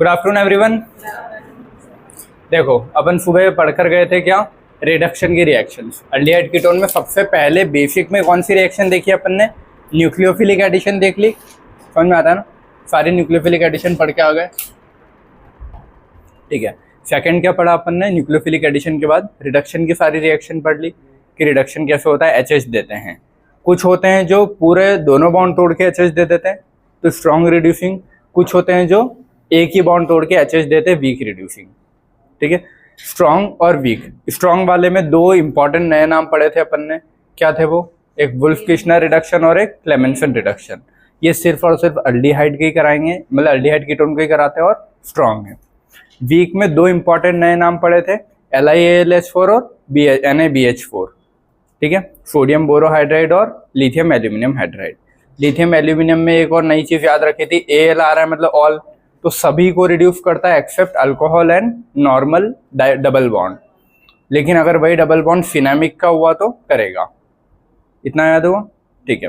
Good afternoon everyone. देखो अपन सुबह पढ़कर गए थे क्या, रिडक्शन की रिएक्शंस। अल्डिहाइड कीटोन में सबसे पहले बेसिक में कौन सी रिएक्शन देखी अपन ने? न्यूक्लियोफिलिक एडिशन देख ली। समझ में आता है ना, सारी न्यूक्लियोफिलिक एडिशन पढ़ के आ गए। ठीक है, सेकंड क्या पढ़ा अपन ने? न्यूक्लियोफिलिक एडिशन के बाद रिडक्शन की सारी रिएक्शन पढ़ ली कि रिडक्शन कैसे होता है। एचएच देते हैं, कुछ होते हैं जो पूरे दोनों बॉन्ड तोड़ के एचएच दे देते हैं तो स्ट्रॉन्ग रिड्यूसिंग, कुछ होते हैं जो एक ही बॉन्ड तोड़ के एचएच देते हैं वीक रिड्यूसिंग। ठीक है, स्ट्रॉन्ग और वीक। स्ट्रॉन्ग वाले में दो इंपॉर्टेंट नए नाम पढ़े थे अपन ने, क्या थे वो? एक वुल्फ-किश्नर रिडक्शन और एक क्लेमेंसन रिडक्शन। ये सिर्फ और सिर्फ अल्डिहाइड के ही कराएंगे, मतलब अल्डिहाइड कीटोन को ही कराते हैं और स्ट्रॉन्ग है। वीक में दो इंपॉर्टेंट नए नाम पढ़े थे, LiAlH4 और NaBH4। ठीक है, सोडियम बोरोहाइड्राइड और lithium aluminium hydride. Lithium aluminium में एक और नई चीज याद रखी थी, Al आ रहा है मतलब ऑल, तो सभी को रिड्यूस करता है except alcohol and normal double bond. लेकिन अगर वही डबल बॉन्ड सिनेमिक का हुआ तो करेगा। इतना याद हुआ? ठीक है।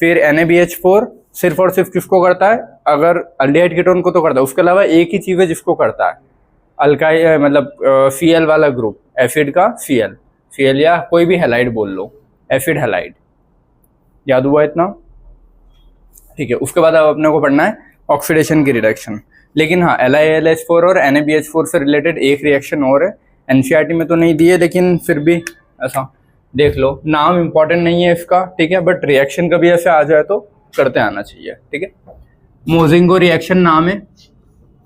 फिर NaBH4 सिर्फ और सिर्फ किसको करता है? अगर अल्डिहाइड कीटोन को तो करता है, उसके अलावा एक ही चीज है जिसको करता है, अल्काई मतलब Cl वाला ग्रुप, एसिड का Cl या कोई भी हैलाइड बोल लो, एसिड हैलाइड। याद हुआ इतना? ठीक है, उसके बाद अब अपने को पढ़ना है ऑक्सीडेशन की रिडक्शन। लेकिन हाँ, LiAlH4 और NaBH4 से रिलेटेड एक रिएक्शन और है, एनसीईआरटी में तो नहीं दी है लेकिन फिर भी ऐसा देख लो। नाम इंपॉर्टेंट नहीं है इसका, ठीक है, बट रिएक्शन कभी ऐसे आ जाए तो करते आना चाहिए। ठीक है, मोजिंगो रिएक्शन नाम है,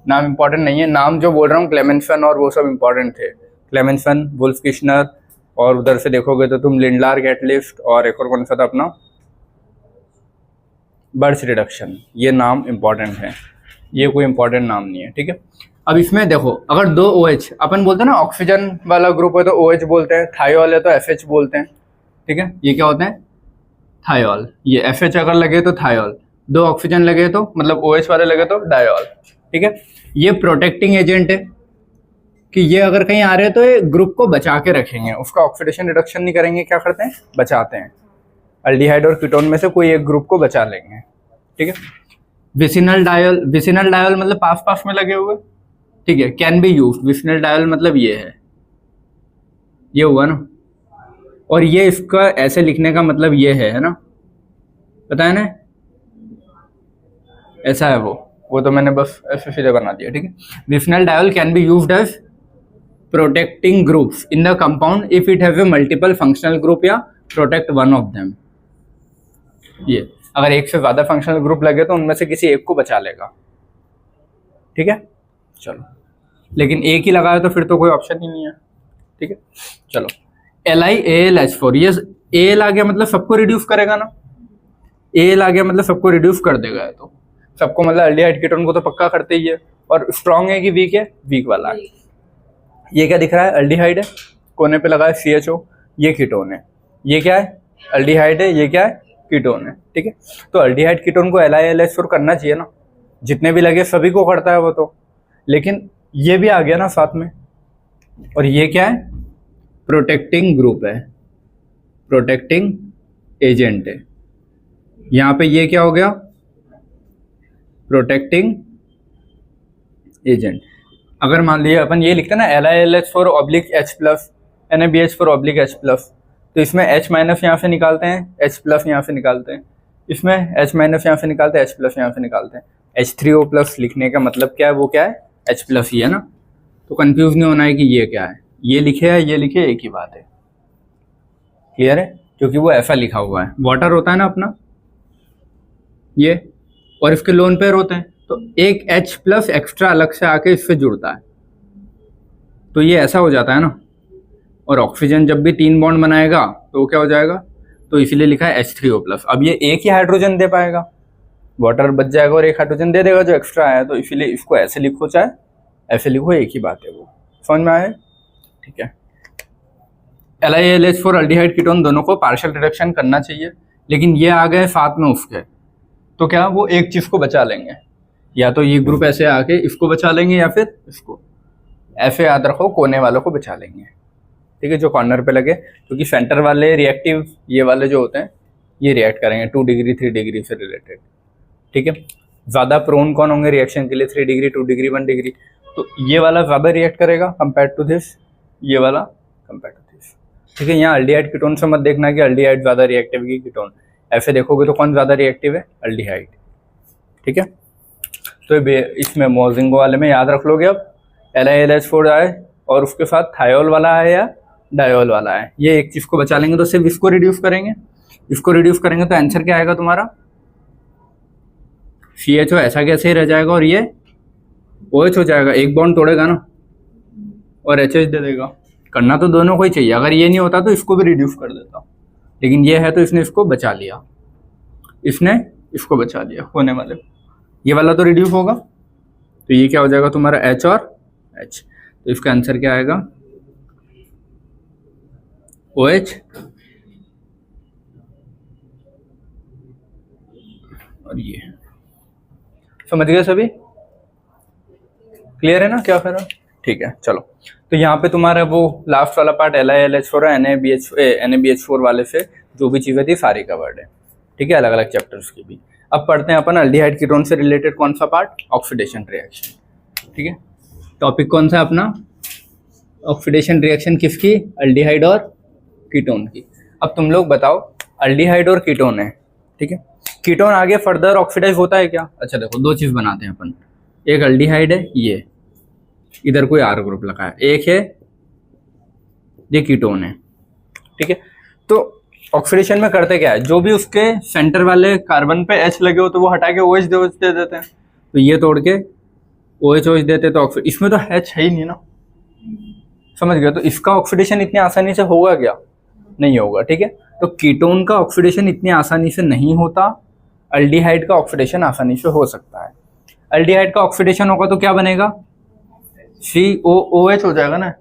नाम इंपॉर्टेंट नहीं है। नाम जो बोल रहा हूँ क्लेमेंसन और वो सब इंपॉर्टेंट थे, क्लेमेंसन, वुल्फ-किश्नर, और उधर से देखोगे तो तुम लिंडलार गेटलिफ्ट, और एक और कौन सा था अपना, बर्च रिडक्शन। ये नाम इंपॉर्टेंट है, ये कोई इंपॉर्टेंट नाम नहीं है। ठीक है, अब इसमें देखो, अगर दो OH अपन बोलते हैं ना, ऑक्सीजन वाला ग्रुप है तो OH बोलते हैं, थायोल है तो FH बोलते हैं। ठीक है, ये क्या होते हैं? थायोल। ये FH अगर लगे तो थायोल, दो ऑक्सीजन लगे तो मतलब OH वाले लगे तो डायोल। ठीक है, ये प्रोटेक्टिंग एजेंट है कि ये अगर कहीं आ रहे हैं तो ये ग्रुप को बचा के रखेंगे, उसका ऑक्सीडेशन रिडक्शन नहीं करेंगे, क्या करते हैं? बचाते हैं। अल्डिहाइड और कीटोन में से कोई एक ग्रुप को बचा लेंगे। ठीक है, विसिनल डायल मतलब पास पास में लगे हुए। ठीक है, can be used. Vicinal dial मतलब ये है, ये हुआ ना, और ये इसका ऐसे लिखने का मतलब ये है ना, पता है ना, ऐसा है वो तो मैंने बस ऐसे सीधे बना दिया। ठीक है, vicinal diol can be used as protecting groups in the compound if it have a multiple functional group या प्रोटेक्ट वन ऑफ देम। ये अगर एक से ज्यादा फंक्शनल ग्रुप लगे तो उनमें से किसी एक को बचा लेगा। ठीक है, चलो, लेकिन एक ही लगाया तो फिर तो कोई ऑप्शन ही नहीं है। ठीक है, चलो, LiAlH4, ये Al आ गया मतलब सबको रिड्यूस करेगा ना, Al आ गया मतलब सबको रिड्यूस कर देगा। तो सबको मतलब अल्डिहाइड कीटोन को तो पक्का करते ही है। और स्ट्रॉन्ग है कि वीक है? वीक वाला है। ये क्या दिख रहा है? अल्डिहाइड है, कोने पे लगा है CHO, ये कीटोन है। ये क्या है? अल्डिहाइड है, ये क्या है? कीटोन है। ठीक है, तो अल्डिहाइड कीटोन को LiAlH4 करना चाहिए ना, जितने भी लगे सभी को करता है वो तो, लेकिन ये भी आ गया ना साथ में। और ये क्या है? प्रोटेक्टिंग ग्रुप है, प्रोटेक्टिंग एजेंट है। यहां पे ये क्या हो गया? Protecting agent. अगर मान लिया अपन ये लिखते हैं ना LiAlH4/H+, NaBH4/H+, तो इसमें H- यहाँ से निकालते हैं, H+ यहाँ से निकालते हैं, इसमें H- यहाँ से निकालते हैं, H+ यहाँ से निकालते हैं। H3O+ लिखने का मतलब क्या है? वो क्या है? H+ ही है ना, तो कंफ्यूज नहीं होना है कि ये क्या है, ये लिखे है ये लिखे, एक ही बात है। क्लियर है? क्योंकि वो ऐसा लिखा हुआ है। वाटर होता है ना अपना ये, और इसके लोन पेयर होते हैं, तो एक H+ एक्स्ट्रा अलग से आके इससे जुड़ता है, तो ये ऐसा हो जाता है ना। और ऑक्सीजन जब भी 3 बॉन्ड बनाएगा तो वो क्या हो जाएगा? तो इसीलिए लिखा है H3O+। अब ये एक ही हाइड्रोजन दे पाएगा, वाटर बच जाएगा और एक हाइड्रोजन दे देगा जो एक्स्ट्रा आया, तो इसीलिए इसको ऐसे लिखो चाहे ऐसे लिखो, एक ही बात है। वो समझ में आया? ठीक है, LiAlH4 अल्डिहाइड कीटोन दोनों को पार्शियल रिडक्शन करना चाहिए, लेकिन ये आ गए साथ में उसके, तो क्या वो एक चीज को बचा लेंगे, या तो ये ग्रुप ऐसे आके इसको बचा लेंगे या फिर इसको। ऐसे याद रखो, कोने वालों को बचा लेंगे। ठीक है, जो कॉर्नर पे लगे, क्योंकि सेंटर वाले रिएक्टिव ये वाले जो होते हैं ये रिएक्ट करेंगे 2 डिग्री 3 डिग्री से रिलेटेड। ठीक है, ज़्यादा प्रोन कौन होंगे रिएक्शन के लिए, 3 डिग्री, 2 डिग्री, 1 डिग्री। तो ये वाला ज़्यादा रिएक्ट करेगा कंपेयर टू दिस, ये वाला कंपेयर टू दिस। ठीक है, यहाँ अल्डिहाइड कीटोन से मत देखना कि अल्डिहाइड ज़्यादा रिएक्टिव है कि कीटोन, ऐसे देखोगे तो कौन ज़्यादा रिएक्टिव है, अल्डिहाइड। ठीक है, तो इसमें मोजिंगो वाले में याद रख लोगे अब LiLH4 आए और उसके साथ थायोल वाला है या डायोल वाला है, ये एक चीज़ को बचा लेंगे तो सिर्फ इसको रिड्यूस करेंगे। इसको रिड्यूस करेंगे तो आंसर क्या आएगा तुम्हारा, CHO ऐसा कैसे ही रह जाएगा और ये OH हो जाएगा, एक बॉन्ड तोड़ेगा ना और HH दे देगा। करना तो दोनों को ही चाहिए, अगर ये नहीं होता तो इसको भी रिड्यूस कर देता, लेकिन ये है तो इसने इसको बचा लिया, इसने इसको बचा लिया होने वाले, ये वाला तो रिड्यूस होगा, तो ये क्या हो जाएगा तुम्हारा H और H, तो इसका आंसर क्या आएगा OH और ये। समझ गए सभी, क्लियर है ना क्या करा, ठीक है चलो। तो यहाँ पे तुम्हारा वो लास्ट वाला पार्ट LiLH4 और NaBH4 वाले से जो भी चीज़ें थी सारी कवर्ड है। ठीक है, अलग अलग चैप्टर्स की भी। अब पढ़ते हैं अपन अल्डिहाइड कीटोन से रिलेटेड कौन सा पार्ट, ऑक्सीडेशन रिएक्शन। ठीक है, टॉपिक कौन सा अपना, ऑक्सीडेशन रिएक्शन किसकी, अल्डिहाइड और कीटोन की। अब तुम लोग बताओ, अल्डिहाइड और कीटोन है, ठीक है, कीटोन आगे फर्दर ऑक्सीडाइज होता है क्या। अच्छा देखो, दो चीज़ बनाते हैं अपन, एक अल्डिहाइड है, ये इधर कोई R ग्रुप लगा है, एक है ये कीटोन है। ठीक है, तो ऑक्सीडेशन में करते क्या है, जो भी उसके सेंटर वाले कार्बन पे H लगे हो तो वो हटा के OH दे देते हैं, तो ये तोड़ के OH देते, तो इसमें तो H है ही नहीं ना, समझ गए। तो इसका ऑक्सीडेशन इतनी आसानी से होगा क्या, नहीं होगा। ठीक है, तो कीटोन का ऑक्सीडेशन इतनी आसानी से नहीं होता, अल्डिहाइड का ऑक्सीडेशन आसानी से हो सकता है। अल्डिहाइड का ऑक्सीडेशन होगा तो क्या बनेगा, COOH हो जाएगा ना,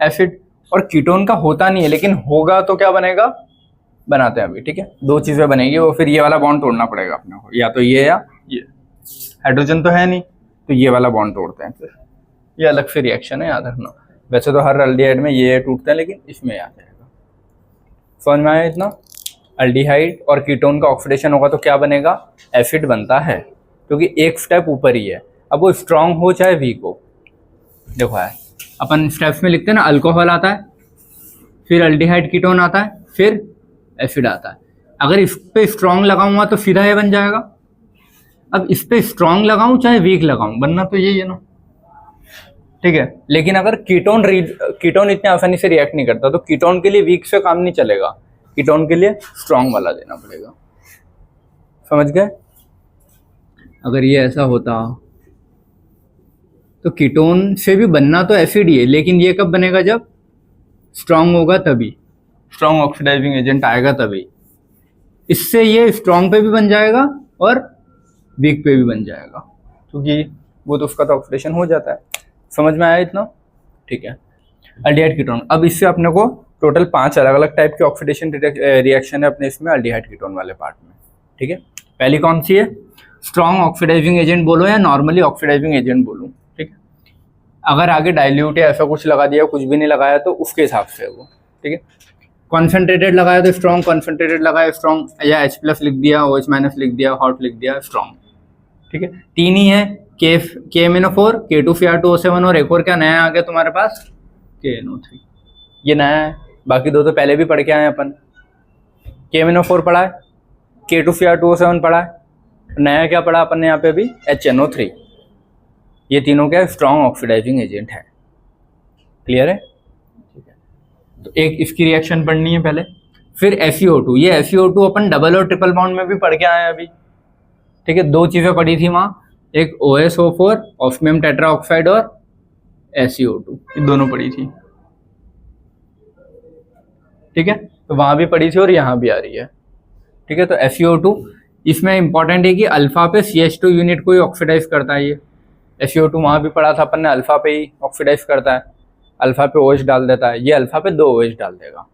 एसिड, और कीटोन का होता नहीं है लेकिन होगा तो क्या बनेगा, बनाते हैं अभी। ठीक है, दो चीजें बनेगी, वो फिर ये वाला बॉन्ड तोड़ना पड़ेगा अपने को, या तो ये या ये, हाइड्रोजन तो है नहीं तो ये वाला बॉन्ड तोड़ते हैं, फिर ये अलग से रिएक्शन है, याद रखना। वैसे तो हर अल्डिहाइड में ये टूटते हैं लेकिन इसमें आ जाएगा। समझ में आया इतना, अल्डिहाइड और कीटोन का ऑक्सीडेशन होगा तो क्या बनेगा, एसिड बनता है, क्योंकि एक स्टेप ऊपर ही है। अब वो स्ट्रांग हो चाहे वीक हो, देखो है अपन स्टेप्स में लिखते हैं ना, अल्कोहल आता है, फिर अल्डिहाइड कीटोन आता है, फिर एसिड आता है। अगर इस पे स्ट्रांग लगाऊंगा तो सीधा ये बन जाएगा। अब इस पे स्ट्रांग लगाऊं चाहे वीक लगाऊं, बनना तो यही है ना। ठीक है, लेकिन अगर कीटोन इतने आसानी से रिएक्ट नहीं करता, तो कीटोन के लिए वीक से काम नहीं चलेगा, कीटोन के लिए स्ट्रांग वाला देना पड़ेगा। समझ गए, अगर ये ऐसा होता तो कीटोन से भी बनना तो एसिड ही है, लेकिन ये कब बनेगा, जब स्ट्रांग होगा तभी, स्ट्रांग ऑक्सीडाइजिंग एजेंट आएगा तभी। इससे ये स्ट्रांग पे भी बन जाएगा और वीक पे भी बन जाएगा, क्योंकि वो तो उसका तो ऑक्सीडेशन हो जाता है। समझ में आया इतना, ठीक है। अल्डिहाइड कीटोन, अब इससे अपने को टोटल 5 अलग अलग टाइप के ऑक्सीडेशन रिएक्शन है अपने इसमें अल्डिहाइड कीटोन वाले पार्ट में। ठीक है, पहली कौन सी है, स्ट्रांग ऑक्सीडाइजिंग एजेंट बोलो या नॉर्मली ऑक्सीडाइजिंग एजेंट बोलूं। ठीक है, अगर आगे डाइल्यूट या ऐसा कुछ लगा दिया, कुछ भी नहीं लगाया तो उसके हिसाब से वो। ठीक है, कॉन्सेंट्रेटेड लगाया तो स्ट्रॉन्ग, कॉन्सेंट्रेटेड लगाया स्ट्रॉन्ग, या H+ लिख दिया, OH- लिख दिया, हॉट लिख दिया, स्ट्रॉन्ग। ठीक है, 3 ही है, KMnO4, K2Cr2O7 और एक और क्या नया आ गया तुम्हारे पास, KNO3, ये नया है। बाकी दो तो पहले भी पढ़ के आए अपन, KMnO4 पढ़ा है, K2Cr2O7 पढ़ा है, नया क्या पढ़ा अपन ने यहाँ पे अभी, HNO3। ये तीनों क्या स्ट्रॉन्ग ऑक्सीडाइजिंग एजेंट है। क्लियर है, ठीक है। तो एक इसकी रिएक्शन पढ़नी है पहले, फिर FeO2। ये FeO2 अपन डबल और ट्रिपल बॉन्ड में भी पढ़ के आए अभी। ठीक है, दो चीज़ें पढ़ी थी वहाँ, एक OSO4 ऑस्मियम टेट्राऑक्साइड और SeO2, ये दोनों पढ़ी थी। ठीक है, तो वहाँ भी पढ़ी थी और यहाँ भी आ रही है। ठीक है, तो FeO2 इसमें इंपॉर्टेंट है कि अल्फा पे CH2 यूनिट को ही ऑक्सीडाइज करता है। ये FeO2 वहाँ भी पढ़ा था अपन ने, अल्फा पे ही ऑक्सीडाइज करता है, अल्फा पे OH डाल देता है, ये अल्फा पे 2 OH डाल देगा।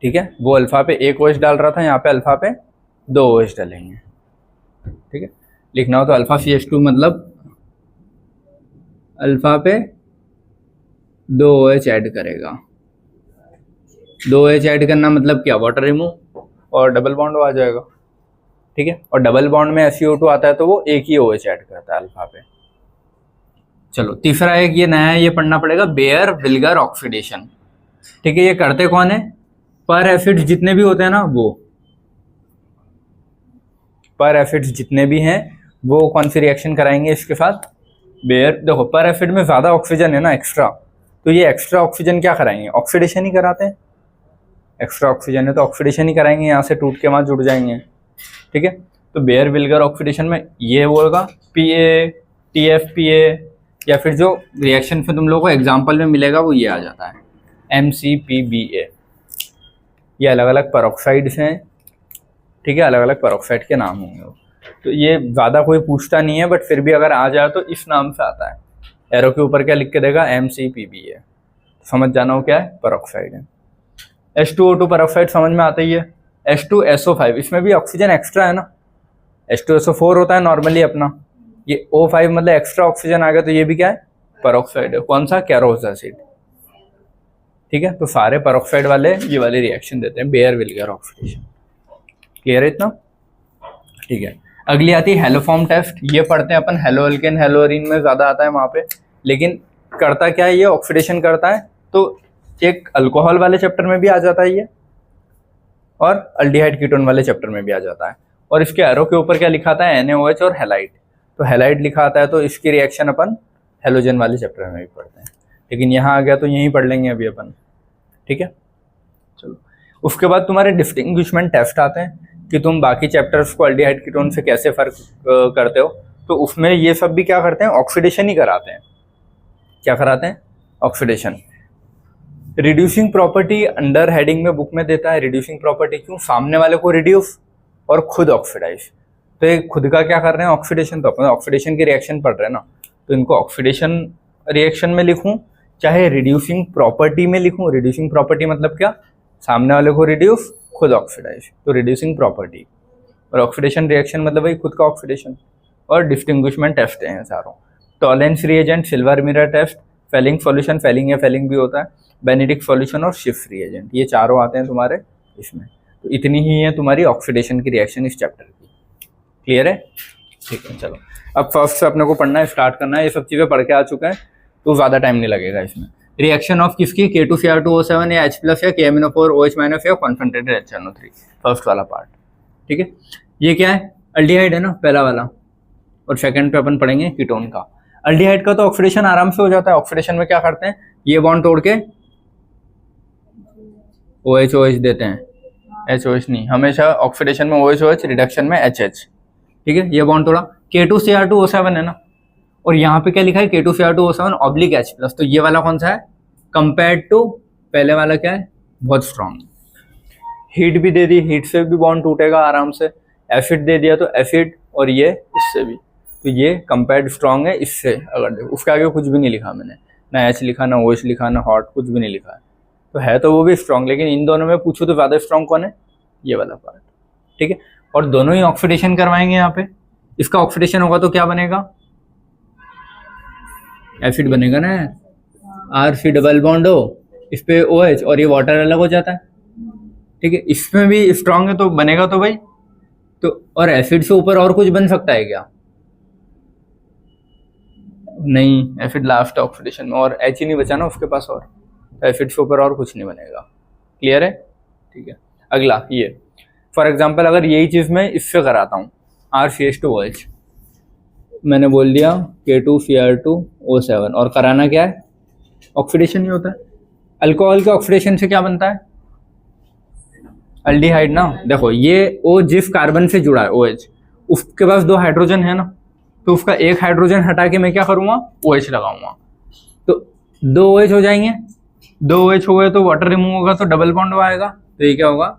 ठीक है, वो अल्फा पे 1 OH डाल रहा था, यहाँ पे अल्फा पे 2 OH डालेंगे। ठीक है, लिखना हो तो अल्फा CH2 मतलब अल्फा पे 2 OH ऐड करेगा। 2 OH ऐड करना मतलब क्या, वाटर रिमूव और डबल बॉन्ड आ जाएगा। ठीक है। और डबल बॉन्ड में SiO2 आता है तो वो एक ही OH ऐड करता है अल्फा पे। चलो तीसरा एक ये नया है, ये पढ़ना पड़ेगा, बेयर विल्गर ऑक्सीडेशन। ठीक है, ये करते कौन है? पर एसिड्स जितने भी होते हैं ना, वो पर एसिड्स जितने भी हैं वो कौन सी रिएक्शन कराएंगे इसके साथ? बेयर। देखो पर एसिड में ज्यादा ऑक्सीजन है ना, एक्स्ट्रा, तो ये एक्स्ट्रा ऑक्सीजन क्या कराएंगे? ऑक्सीडेशन ही कराते हैं। एक्स्ट्रा ऑक्सीजन है तो ऑक्सीडेशन ही कराएंगे, यहाँ से टूट के वहां जुड़ जाएंगे। ठीक है, तो बेयर विल्गर ऑक्सीडेशन में ये होगा PA TFPA, या फिर जो रिएक्शन फिर तुम लोगों को एग्जाम्पल में मिलेगा वो ये आ जाता है MCPBA। ये अलग अलग परऑक्साइड्स हैं। ठीक है, अलग अलग परऑक्साइड के नाम होंगे वो, तो ये ज़्यादा कोई पूछता नहीं है, बट फिर भी अगर आ जाए तो इस नाम से आता है। एरो के ऊपर क्या लिख के देगा? MCPBA। समझ जाना वो क्या है? परऑक्साइड है। H2O2 परऑक्साइड समझ में आता ही है। H2SO5, इसमें भी ऑक्सीजन एक्स्ट्रा है ना, H2SO4 होता है नॉर्मली अपना, ये O5 मतलब एक्स्ट्रा ऑक्सीजन आ गया, तो ये भी क्या है? परऑक्साइड है। कौन सा? Carolus acid. ठीक है, तो सारे परऑक्साइड वाले ये वाली रिएक्शन देते हैं, बेयर विल्गर ऑक्सीडेशन। क्लियर है इतना? ठीक है, अगली आती है हेलोफॉर्म टेस्ट। ये पढ़ते हैं अपन, हेलो एल्केन हेलोअरीन में ज्यादा आता है वहां पे, लेकिन करता क्या है? ये ऑक्सीडेशन करता है, तो एक अल्कोहल वाले चैप्टर में भी आ जाता है ये, और अल्डिहाइड कीटोन वाले चैप्टर में भी आ जाता है। और इसके एरो के ऊपर क्या लिखा था? NaOH और हैलाइड। तो हैलाइड लिखा आता है तो इसकी रिएक्शन अपन हेलोजन वाले चैप्टर में भी पढ़ते हैं, लेकिन यहाँ आ गया तो यहीं पढ़ लेंगे अभी अपन। ठीक है, चलो उसके बाद तुम्हारे डिस्टिंग्विशमेंट टेस्ट आते हैं कि तुम बाकी चैप्टर्स को अल्डिहाइड कीटोन से कैसे फर्क करते हो। तो उसमें ये सब भी क्या करते हैं? ऑक्सीडेशन ही कराते हैं। क्या कराते हैं? Oxidation. Reducing property under heading में बुक में देता है। रिड्यूसिंग प्रॉपर्टी क्यों? सामने वाले को रिड्यूस और खुद ऑक्सीडाइज, तो ये खुद का क्या कर रहे हैं? ऑक्सीडेशन। तो अपन ऑक्सीडेशन की रिएक्शन पढ़ रहे हैं ना, तो इनको ऑक्सीडेशन रिएक्शन में लिखूं चाहे रिड्यूसिंग प्रॉपर्टी में लिखूं। रिड्यूसिंग प्रॉपर्टी मतलब क्या? सामने वाले को रिड्यूस, खुद ऑक्सीडाइज, तो रिड्यूसिंग प्रॉपर्टी। और ऑक्सीडेशन रिएक्शन मतलब वही खुद का ऑक्सीडेशन। और डिस्टिंग्विशमेंट टेस्ट हैं चारों। Tollens reagent, silver mirror test, Fehling solution, Fehling या फेलिंग भी होता है, बेनेडिक्ट सॉल्यूशन और शिफ्ट रिएजेंट, ये चारों आते हैं तुम्हारे इसमें। तो इतनी ही है तुम्हारी ऑक्सीडेशन की रिएक्शन इस चैप्टर की। क्लियर है? ठीक है, चलो अब फर्स्ट से अपने को पढ़ना है, स्टार्ट करना है। ये सब चीज़ें पढ़ के आ चुके हैं तो ज़्यादा टाइम नहीं लगेगा इसमें। रिएक्शन ऑफ किसकी? K2Cr2O7 या H+ या KMnO4OH- या कॉन्सेंट्रेटेड HNO3, फर्स्ट वाला पार्ट। ठीक है, ये क्या है? अल्डिहाइड है ना पहला वाला, और सेकंड पे अपन पढ़ेंगे कीटोन का। अल्डिहाइड का तो ऑक्सीडेशन आराम से हो जाता है। ऑक्सीडेशन में क्या करते हैं? ये बॉन्ड तोड़ के OH देते हैं, HOH नहीं, हमेशा ऑक्सीडेशन में OH, रिडक्शन में HH। ठीक है, ये बॉन्ड तोड़ा, K2Cr2O7 है ना, और यहाँ पे क्या लिखा है? K2Cr2O7 ऑब्लिक H+, तो ये वाला कौन सा है? कंपेयर्ड टू पहले वाला क्या है? बहुत स्ट्रॉन्ग। हीट भी दे दी, हीट से भी बॉन्ड टूटेगा आराम से। एसिड दे दिया तो एसिड, और ये इससे भी, तो ये कंपेयर्ड स्ट्रॉन्ग है इससे। अगर देखो उसके आगे कुछ भी नहीं लिखा मैंने, ना H लिखा, ना OH लिखा, ना हॉट, कुछ भी नहीं लिखा है, तो है तो वो भी स्ट्रॉन्ग, लेकिन इन दोनों में पूछो तो ज़्यादा स्ट्रॉन्ग कौन है? ये वाला पार्ट। ठीक है, और दोनों ही ऑक्सीडेशन करवाएंगे यहाँ पे। इसका ऑक्सीडेशन होगा तो क्या बनेगा? एसिड बनेगा ना, R C डबल बॉन्ड हो, इस पे OH, और ये वाटर अलग हो जाता है। ठीक है, इसमें भी स्ट्रॉन्ग है तो बनेगा तो भाई, तो और एसिड से ऊपर और कुछ बन सकता है क्या? नहीं, एसिड लास्ट ऑक्सीडेशन में, और H ही नहीं बचा ना उसके पास, और एसिड से ऊपर और कुछ नहीं बनेगा। क्लियर है? ठीक है, अगला ये फॉर एग्जांपल अगर यही चीज़ मैं इससे कराता हूँ, RCH2OH, मैंने बोल दिया K2Cr2O7, और कराना क्या है? ऑक्सीडेशन ही होता है। अल्कोहल के ऑक्सीडेशन से क्या बनता है? अल्डिहाइड ना। देखो ये O जिस कार्बन से जुड़ा है OH, उसके पास 2 हाइड्रोजन है ना, तो उसका एक हाइड्रोजन हटा के मैं क्या करूँगा? OH लगाऊंगा, तो 2 OH हो जाएंगे। 2 OH हो गए तो वाटर रिमूव होगा तो डबल बॉन्ड आएगा, तो ये क्या होगा?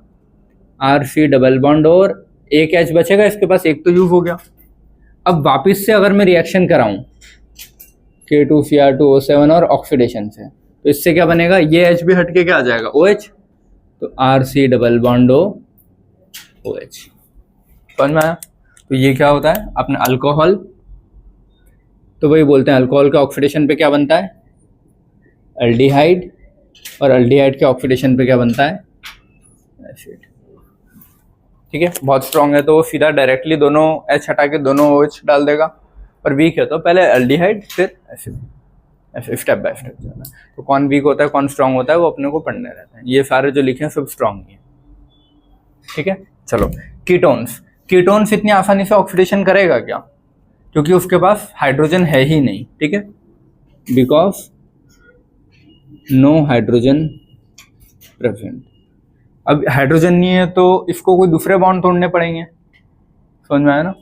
RC डबल बॉन्ड, और एक H बचेगा, इसके पास एक तो यूज हो गया। अब वापिस से अगर मैं रिएक्शन कराऊं K2Cr2O7 और ऑक्सीडेशन से, तो इससे क्या बनेगा? ये H भी हटके क्या आ जाएगा? OH, तो RC डबल बॉन्ड OH। समझ में आया? तो ये क्या होता है? अपना अल्कोहल, तो वही बोलते हैं अल्कोहल के ऑक्सीडेशन पे क्या बनता है? अल्डिहाइड, और अल्डिहाइड के ऑक्सीडेशन पे क्या बनता है? एसिड। ठीक है, बहुत स्ट्रांग है तो वो सीधा डायरेक्टली दोनों एच हटा के दोनों OH डाल देगा, और वीक है तो पहले एल्डिहाइड फिर एसिड, ऐसे स्टेप बाय स्टेप जाना। तो कौन वीक होता है कौन स्ट्रांग होता है वो अपने को पढ़ने रहता है। ये सारे जो लिखे हैं सब स्ट्रांग ही है, ठीक है। चलो कीटोन्स, कीटोन्स इतनी आसानी से ऑक्सीडेशन करेगा क्या, क्योंकि उसके पास हाइड्रोजन है ही नहीं, ठीक है, बिकॉज नो हाइड्रोजन प्रेजेंट। अब हाइड्रोजन नहीं है तो इसको कोई दूसरे बॉन्ड तोड़ने पड़ेंगे, समझ में आया ना।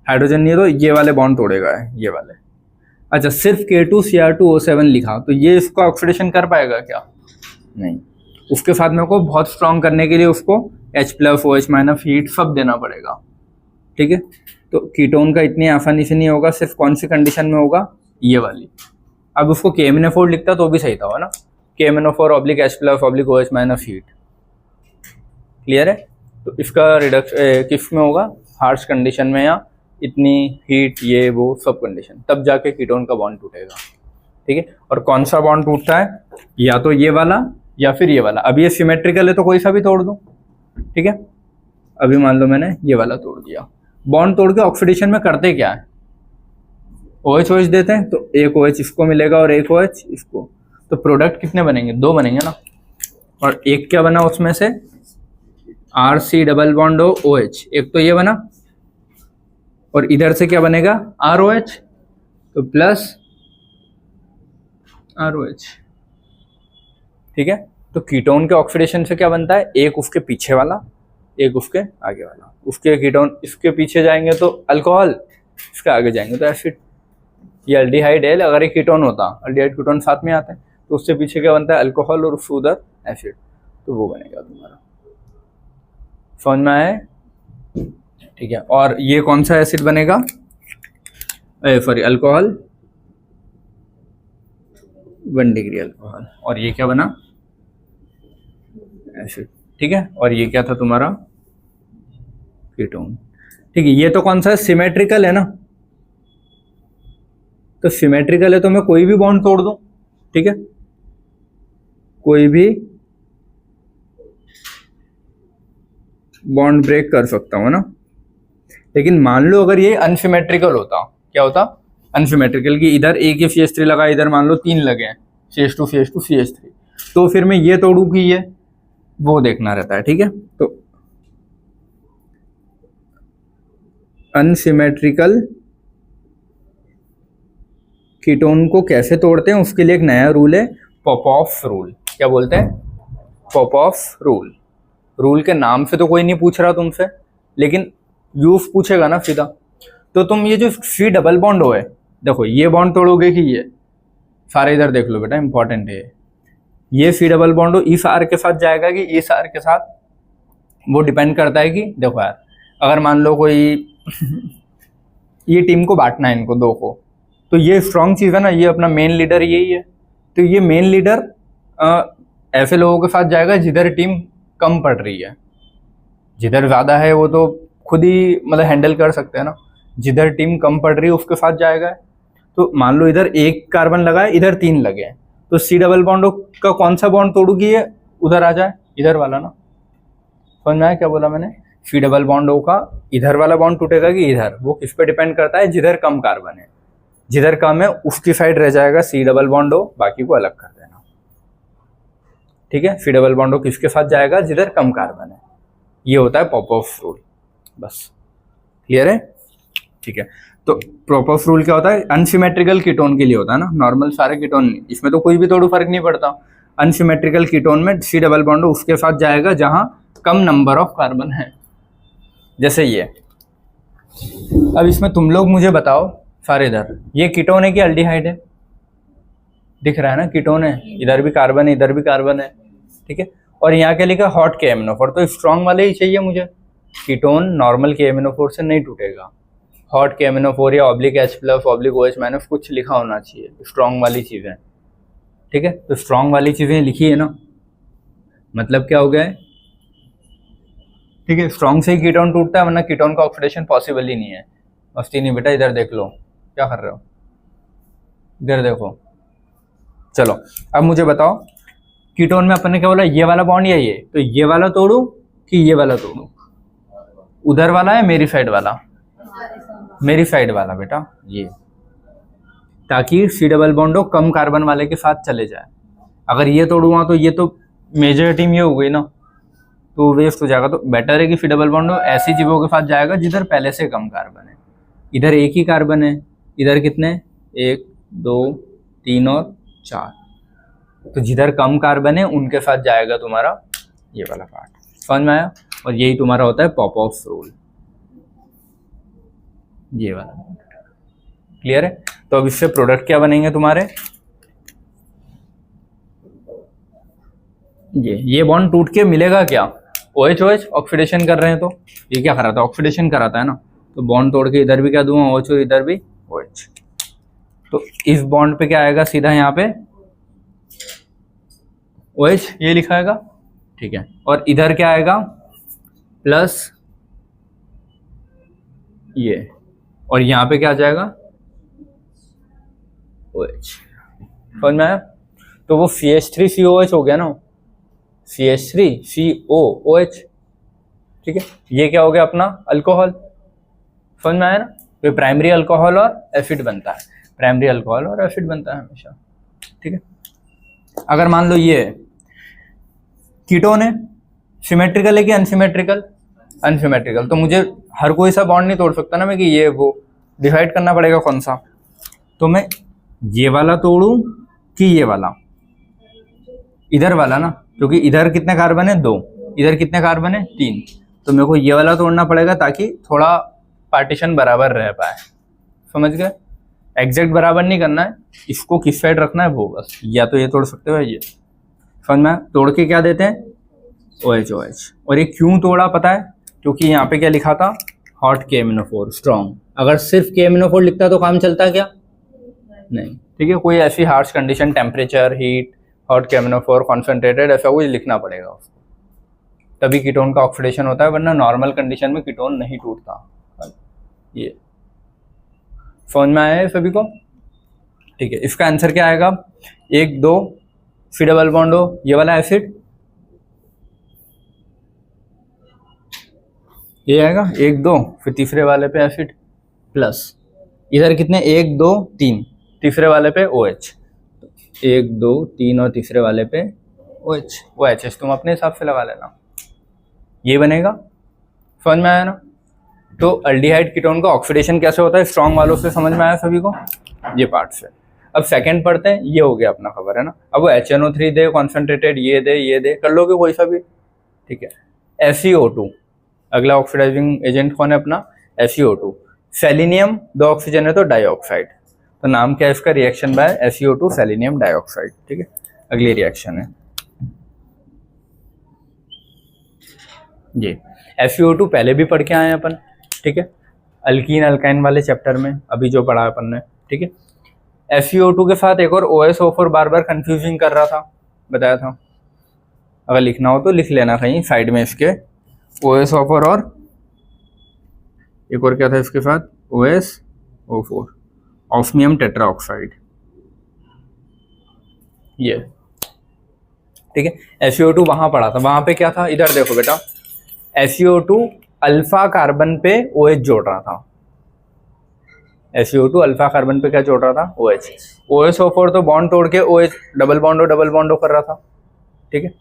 हाइड्रोजन नहीं है तो ये वाले बॉन्ड तोड़ेगा, ये वाले। अच्छा, सिर्फ K2Cr2O7 लिखा तो ये इसको ऑक्सीडेशन कर पाएगा क्या, नहीं। उसके साथ मेरे को बहुत स्ट्रांग करने के लिए उसको H+OH- हीट सब देना पड़ेगा, ठीक है। तो कीटोन का इतनी आसानी से नहीं होगा, सिर्फ कौन सी कंडीशन में होगा, ये वाली। अब उसको KMnO4 लिखता तो भी सही था ना, KMnO4/H+/OH- हीट, क्लियर है। तो इसका रिडक्शन किस में होगा, हार्श कंडीशन में या इतनी हीट ये वो सब कंडीशन, तब जाके कीटोन का बॉन्ड टूटेगा, ठीक है। और कौन सा बॉन्ड टूटता है, या तो ये वाला या फिर ये वाला। अब ये सिमेट्रिकल है तो कोई सा भी तोड़ दो, ठीक है। अभी मान लो मैंने ये वाला तोड़ दिया। बॉन्ड तोड़ के ऑक्सीडेशन में करते क्या है, OH देते हैं, तो एक OH इसको मिलेगा और एक OH इसको, तो प्रोडक्ट कितने बनेंगे, 2 बनेंगे ना। और एक क्या बना उसमें से, RC⋅OH, एक तो ये बना, और इधर से क्या बनेगा, ROH, तो प्लस ROH, ठीक है। तो कीटोन के ऑक्सीडेशन से क्या बनता है, एक उसके पीछे वाला एक उसके आगे वाला। उसके कीटोन इसके पीछे जाएंगे तो अल्कोहल, इसके आगे जाएंगे तो एसिड। ये एल्डिहाइड है, अगर ये कीटोन होता, एल्डिहाइड कीटोन साथ में आते हैं, तो उससे पीछे क्या बनता है, अल्कोहल, और उससे उधर एसिड, तो वो बनेगा तुम्हारा, समझ में आया, ठीक है। और ये कौन सा एसिड बनेगा, सॉरी अल्कोहल, 1 डिग्री अल्कोहल, और ये क्या बना, एसिड, ठीक है। और ये क्या था तुम्हारा, कीटोन, ठीक है। ये तो कौन सा है, सिमेट्रिकल है ना, तो सिमेट्रिकल है तो मैं कोई भी बॉन्ड तोड़ दूं, ठीक है, कोई भी बॉन्ड ब्रेक कर सकता हूं ना। लेकिन मान लो अगर ये अनसिमेट्रिकल होता, क्या होता, अनसिमेट्रिकल की इधर एक ही CH3 लगा, इधर मान लो 3 लगे हैं, CH2 CH2 CH3, तो फिर मैं ये तोड़ू कि ये, वो देखना रहता है, ठीक है। तो अनसिमेट्रिकल कीटोन को कैसे तोड़ते हैं, उसके लिए एक नया रूल है, पॉपऑफ रूल। क्या बोलते हैं, पॉपऑफ रूल। रूल के नाम से तो कोई नहीं पूछ रहा तुमसे, लेकिन यूज पूछेगा ना सीधा। तो तुम ये जो C डबल बॉन्ड हो है, देखो ये बॉन्ड तोड़ोगे कि ये, सारे इधर देख लो बेटा, इंपॉर्टेंट है ये C डबल बॉन्ड हो इस R के साथ जाएगा कि इस R के साथ, वो डिपेंड करता है कि देखो यार, अगर मान लो कोई ये टीम को बांटना है इनको 2 को, तो ये स्ट्रॉन्ग चीज़ है ना, ये अपना मेन लीडर यही है, तो ये मेन लीडर ऐसे लोगों के साथ जाएगा जिधर टीम कम पड़ रही है। जिधर ज़्यादा है वो तो खुद ही मतलब हैंडल कर सकते हैं ना, जिधर टीम कम पड़ रही है उसके साथ जाएगा। तो मान लो इधर 1 कार्बन लगा है, इधर 3 लगे हैं, तो C डबल बॉन्ड का कौन सा बॉन्ड तोड़ूगी, ये उधर आ जाए, इधर वाला ना, समझ में आया क्या बोला मैंने। C डबल बॉन्ड का इधर वाला बॉन्ड टूटेगा कि इधर, वो किस पे डिपेंड करता है, जिधर कम कार्बन है, जिधर कम है उसकी साइड रह जाएगा C डबल बॉन्ड, बाकी को अलग कर देना, ठीक है। C डबल बॉन्ड किसके साथ जाएगा, जिधर कम कार्बन है। ये होता है पॉपऑफ रूल, बस क्लियर है, ठीक है। तो पॉपऑफ रूल क्या होता है, अनसिमेट्रिकल कीटोन के लिए होता है ना, नॉर्मल सारे कीटोन नहीं, इसमें तो कोई भी तोड़ो फर्क नहीं पड़ता। अनसिमेट्रिकल कीटोन में C डबल बॉन्ड उसके साथ जाएगा जहां कम नंबर ऑफ कार्बन है, जैसे ये। अब इसमें तुम लोग मुझे बताओ सारे, इधर ये कीटोन है कि एल्डिहाइड है, दिख रहा है ना, कीटोन है, इधर भी कार्बन है इधर भी कार्बन है, ठीक है। और यहाँ क्या लिखा, हॉट KMnO4, तो स्ट्रॉन्ग वाले ही चाहिए मुझे। कीटोन नॉर्मल KMnO4 से नहीं टूटेगा, हॉट KMnO4 या H+/OH- कुछ लिखा होना चाहिए, स्ट्रॉन्ग वाली चीज़ें, ठीक है। तो स्ट्रॉन्ग वाली चीज़ें लिखी है ना, मतलब क्या हो गया है, ठीक है, स्ट्रॉन्ग से ही कीटोन टूटता है, वरना कीटोन का ऑक्सीडेशन पॉसिबल ही नहीं है। मस्ती नहीं बेटा, इधर देख लो क्या कर रहे हो, इधर देखो। चलो अब मुझे बताओ, कीटोन में अपन ने क्या बोला, ये वाला बॉन्ड या ये, तो ये वाला तोड़ू कि ये वाला तोड़ू, उधर वाला है मेरी साइड वाला, मेरी साइड वाला बेटा ये, ताकि सी डबल बॉन्ड हो कम कार्बन वाले के साथ चले जाए। अगर ये तोड़ूंगा तो ये तो मेजर टीम ये हो गई ना, तो वेस्ट हो जाएगा। तो बेटर है कि सी डबल बॉन्ड हो ऐसी जीवों के साथ जाएगा जिधर पहले से कम कार्बन है। इधर एक ही कार्बन है, इधर कितने, 1 2 3 और 4, तो जिधर कम कार्बन है उनके साथ जाएगा तुम्हारा ये वाला पार्ट। समझ में आया? और यही तुम्हारा होता है पॉपऑफ रूल, ये वाला। क्लियर है? तो अब इससे प्रोडक्ट क्या बनेंगे तुम्हारे, ये बॉन्ड टूट के मिलेगा क्या, OH OH ऑक्सीडेशन कर रहे हैं, तो ये क्या कराता है, ऑक्सीडेशन कराता है ना। तो बॉन्ड तोड़ के इधर भी क्या दूंगा, OH और इधर भी OH। तो इस बॉन्ड पे क्या आएगा, सीधा यहाँ पे OH ये लिखा आएगा, ठीक है। और इधर क्या आएगा, प्लस ये, और यहाँ पे क्या आ जाएगा, OH। समझ में आया? तो वो CH3COH हो गया ना, CH3COOH, ठीक है। ये क्या हो गया अपना अल्कोहल। समझ में आया ना? तो प्राइमरी अल्कोहल और एसिड बनता है, प्राइमरी अल्कोहल और एसिड बनता है हमेशा, ठीक है। अगर मान लो ये कीटोन है, सिमेट्रिकल है कि अनसिमेट्रिकल, अनसिमेट्रिकल, तो मुझे हर कोई सा बॉन्ड नहीं तोड़ सकता ना मैं कि ये वो, डिसाइड करना पड़ेगा कौन सा। तो मैं ये वाला तोड़ूं कि ये वाला, इधर वाला ना, क्योंकि इधर कितने कार्बन है, 2, इधर कितने कार्बन है, 3, तो मेरे को ये वाला तोड़ना पड़ेगा ताकि थोड़ा पार्टीशन बराबर रह पाए। समझ गए? एग्जैक्ट बराबर नहीं करना है, इसको किस साइड रखना है वो बस, या तो ये तोड़ सकते हो ये। समझ में? तोड़ के क्या देते हैं, OH OH। और ये क्यों तोड़ा पता है, क्योंकि यहाँ पे क्या लिखा था, हॉट KMnO4 स्ट्रॉन्ग। अगर सिर्फ KMnO4 लिखता तो काम चलता क्या, नहीं, ठीक है। कोई ऐसी harsh condition, temperature, heat, hot KMnO4 concentrated, ऐसा कुछ लिखना पड़ेगा उसको, तभी कीटोन का ऑक्सीडेशन होता है, वरना नॉर्मल कंडीशन में कीटोन नहीं टूटता। ये समझ में आया है सभी को? ठीक है। इसका आंसर क्या आएगा, 1 2 सी डबल बॉन्ड हो ये वाला एसिड, ये आएगा 1 2, फिर तीसरे वाले पे एसिड, प्लस इधर कितने, 1 2 3, तीसरे वाले पे OH, 1 2 3 और तीसरे वाले पे OH। वो HH तुम अपने हिसाब से लगा लेना, ये बनेगा। समझ में आया ना? तो अल्डिहाइड कीटोन का ऑक्सीडेशन कैसे होता है, स्ट्रॉन्ग वालों से समझ में आया सभी को, ये पार्ट से। अब सेकंड पढ़ते हैं, ये हो गया अपना, खबर है ना। अब वो HNO3 दे कॉन्सेंट्रेटेड, ये दे कर लोगे कोई सा भी, ठीक है। FeO2 अगला ऑक्सीडाइजिंग एजेंट कौन है अपना, FeO2। सेलिनियम 2 ऑक्सीजन है तो डाइऑक्साइड, तो नाम क्या है इसका, reaction by FeO2 selenium dioxide, ठीक है। अगली रिएक्शन है ये, FeO2 पहले भी पढ़ के आए हैं अपन, ठीक है, अल्कीन अल्काइन वाले चैप्टर में, अभी जो पढ़ा अपन ने, ठीक है। FeO2 के साथ एक और OSO4 बार बार कंफ्यूजिंग कर रहा था, बताया था। अगर लिखना हो तो लिख लेना कहीं साइड में इसके, OSO4 और एक और क्या था इसके साथ, OSO4 ऑस्मियम टेट्राऑक्साइड, ये, ठीक है। FeO2 वहां पढ़ा था, वहां पे क्या था, इधर देखो बेटा, FeO2 अल्फा कार्बन पे OH जोड़ रहा था, FeO2 अल्फा कार्बन पे क्या जोड़ रहा था, OH। OSO4 तो बॉन्ड तोड़ के OH डबल बॉन्डो कर रहा था, ठीक है।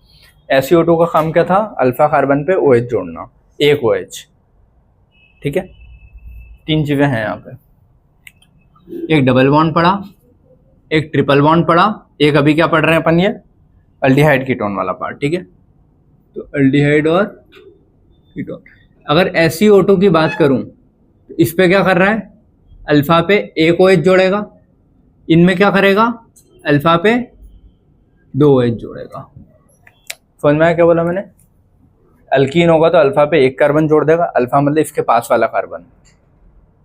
FeO2 का काम क्या था, अल्फा कार्बन पे OH जोड़ना, एक OH, ठीक है। 3 चीजें हैं यहाँ पे, एक डबल बॉन्ड पढ़ा, एक ट्रिपल बॉन्ड पढ़ा, एक अभी क्या पढ़ रहे हैं अपन, ये अल्डिहाइड कीटोन वाला पार्ट, ठीक है। तो अल्डिहाइड और कीटोन, अगर SeO2 की बात करूं तो इस पे क्या कर रहा है, अल्फा पे एक OH जोड़ेगा, इनमें क्या करेगा, अल्फा पे 2 OH जोड़ेगा। समझ में आया क्या बोला मैंने, अल्कीन होगा तो अल्फा पे एक कार्बन जोड़ देगा, अल्फा मतलब इसके पास वाला कार्बन,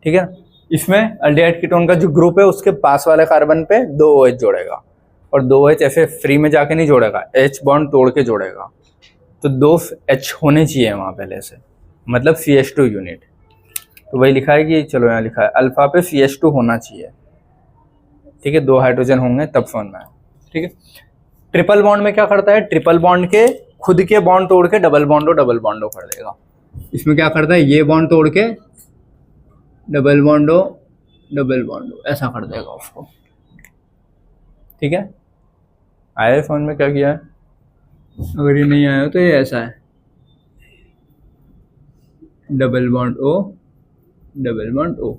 ठीक है। इसमें अल्डिहाइड कीटोन का जो ग्रुप है उसके पास वाले कार्बन पे 2 OH जोड़ेगा, और 2 OH ऐसे फ्री में जाके नहीं जोड़ेगा, H बॉन्ड तोड़ के जोड़ेगा, तो 2 H होने चाहिए वहाँ पहले से, मतलब CH2 यूनिट। तो वही लिखा है कि, चलो यहाँ लिखा है अल्फा पे CH2 होना चाहिए, ठीक है, 2 हाइड्रोजन होंगे तब समझ में आया, ठीक है। ट्रिपल बॉन्ड में क्या करता है, ट्रिपल बॉन्ड के खुद के बॉन्ड तोड़ के डबल बॉन्डो कर देगा, इसमें क्या करता है, ये बॉन्ड तोड़ के डबल बॉन्ड ओ ऐसा कर देगा उसको। ठीक है, आया फोन में क्या किया है? अगर ये नहीं आया तो ये ऐसा है, डबल बॉन्ड ओ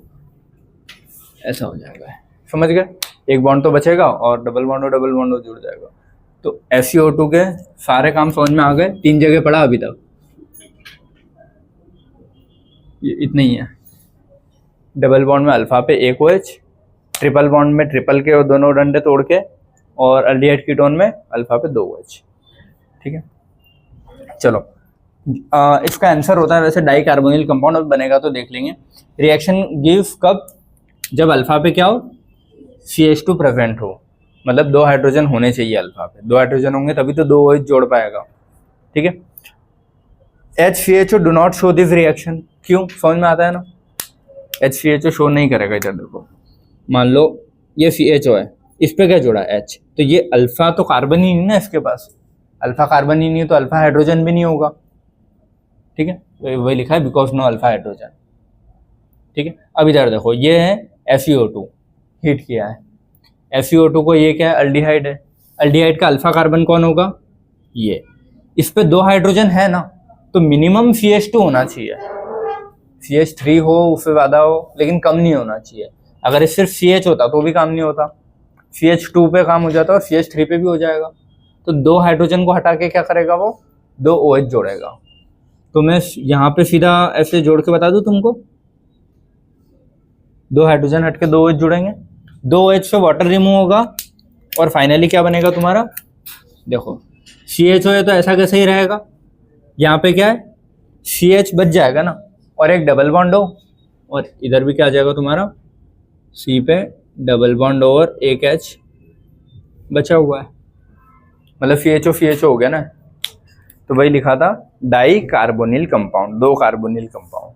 ऐसा हो जाएगा। समझ गए? एक बॉन्ड तो बचेगा और डबल बॉन्ड ओ जुड़ जाएगा। तो SiO2 के सारे काम समझ में आ गए। 3 जगह पढ़ा अभी तक, ये इतना ही है। डबल बॉन्ड में अल्फा पे एक OH, ट्रिपल बॉन्ड में ट्रिपल के दोनों डंडे तोड़ के, और अल्डिहाइड कीटोन में अल्फा पे 2 OH। ठीक है, चलो इसका आंसर होता है वैसे डाई कार्बोनिल कंपाउंड। अब बनेगा तो देख लेंगे। रिएक्शन गिव्स कब? जब अल्फा पे क्या हो, CH2 प्रेजेंट हो, मतलब 2 हाइड्रोजन होने चाहिए अल्फा पे। 2 हाइड्रोजन होंगे तभी तो 2 OH जोड़ पाएगा। ठीक है, HCHO do not show this reaction. क्यों? समझ में आता है ना? HCHO शो नहीं करेगा। इधर देखो, मान लो ये CHO है, इस पे क्या जोड़ा H, तो ये अल्फा तो कार्बन ही नहीं ना इसके पास, अल्फा कार्बन ही नहीं है तो अल्फा हाइड्रोजन भी नहीं होगा। ठीक है, तो वही लिखा है बिकॉज नो अल्फा हाइड्रोजन। ठीक है, अब इधर देखो, ये है SiO2 हीट किया है। SiO2 को ये क्या है, अल्डिहाइड है। अल्डिहाइड का अल्फा कार्बन कौन होगा? ये। इस पे 2 हाइड्रोजन है ना, तो मिनिमम CH2 होना चाहिए। CH3 हो, उससे ज़्यादा हो, लेकिन कम नहीं होना चाहिए। अगर ये सिर्फ CH होता तो भी काम नहीं होता, CH2 पे काम हो जाता और CH3 पे भी हो जाएगा। तो 2 हाइड्रोजन को हटा के क्या करेगा वो, 2 OH जोड़ेगा। तो मैं यहाँ पे सीधा ऐसे जोड़ के बता दूँ तुमको, 2 हाइड्रोजन हट के 2 OH जुड़ेंगे, 2 OH से वाटर रिमूव होगा और फाइनली क्या बनेगा तुम्हारा, देखो CHO है तो ऐसा कैसे ही रहेगा, यहाँ पे क्या है CH बच जाएगा ना, और एक डबल बॉन्ड हो, और इधर भी क्या आ जाएगा तुम्हारा, C पे डबल बॉन्ड और एक H बचा हुआ है, मतलब CHO हो गया ना। तो वही लिखा था di carbonyl compound, 2 carbonyl compound.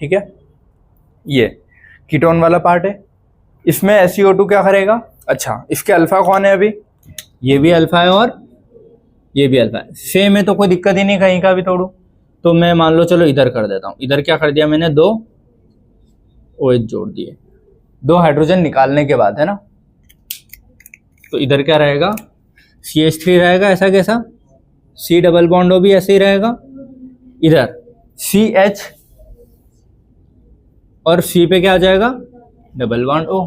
ठीक है, ये कीटोन वाला पार्ट है। इसमें SiO2 क्या करेगा, अच्छा इसके अल्फा कौन है, अभी ये भी अल्फा है और ये भी अल्फा है, सेम है तो कोई दिक्कत ही नहीं, कहीं का भी तोड़ू। तो मैं मान लो चलो इधर कर देता हूँ, इधर क्या कर दिया मैंने, 2 OH जोड़ दिए, 2 हाइड्रोजन निकालने के बाद, है ना। तो इधर क्या रहेगा, CH3 रहेगा, ऐसा कैसा, C डबल बॉन्ड O भी ऐसे ही रहेगा, इधर CH और C पे क्या आ जाएगा, डबल बॉन्ड O।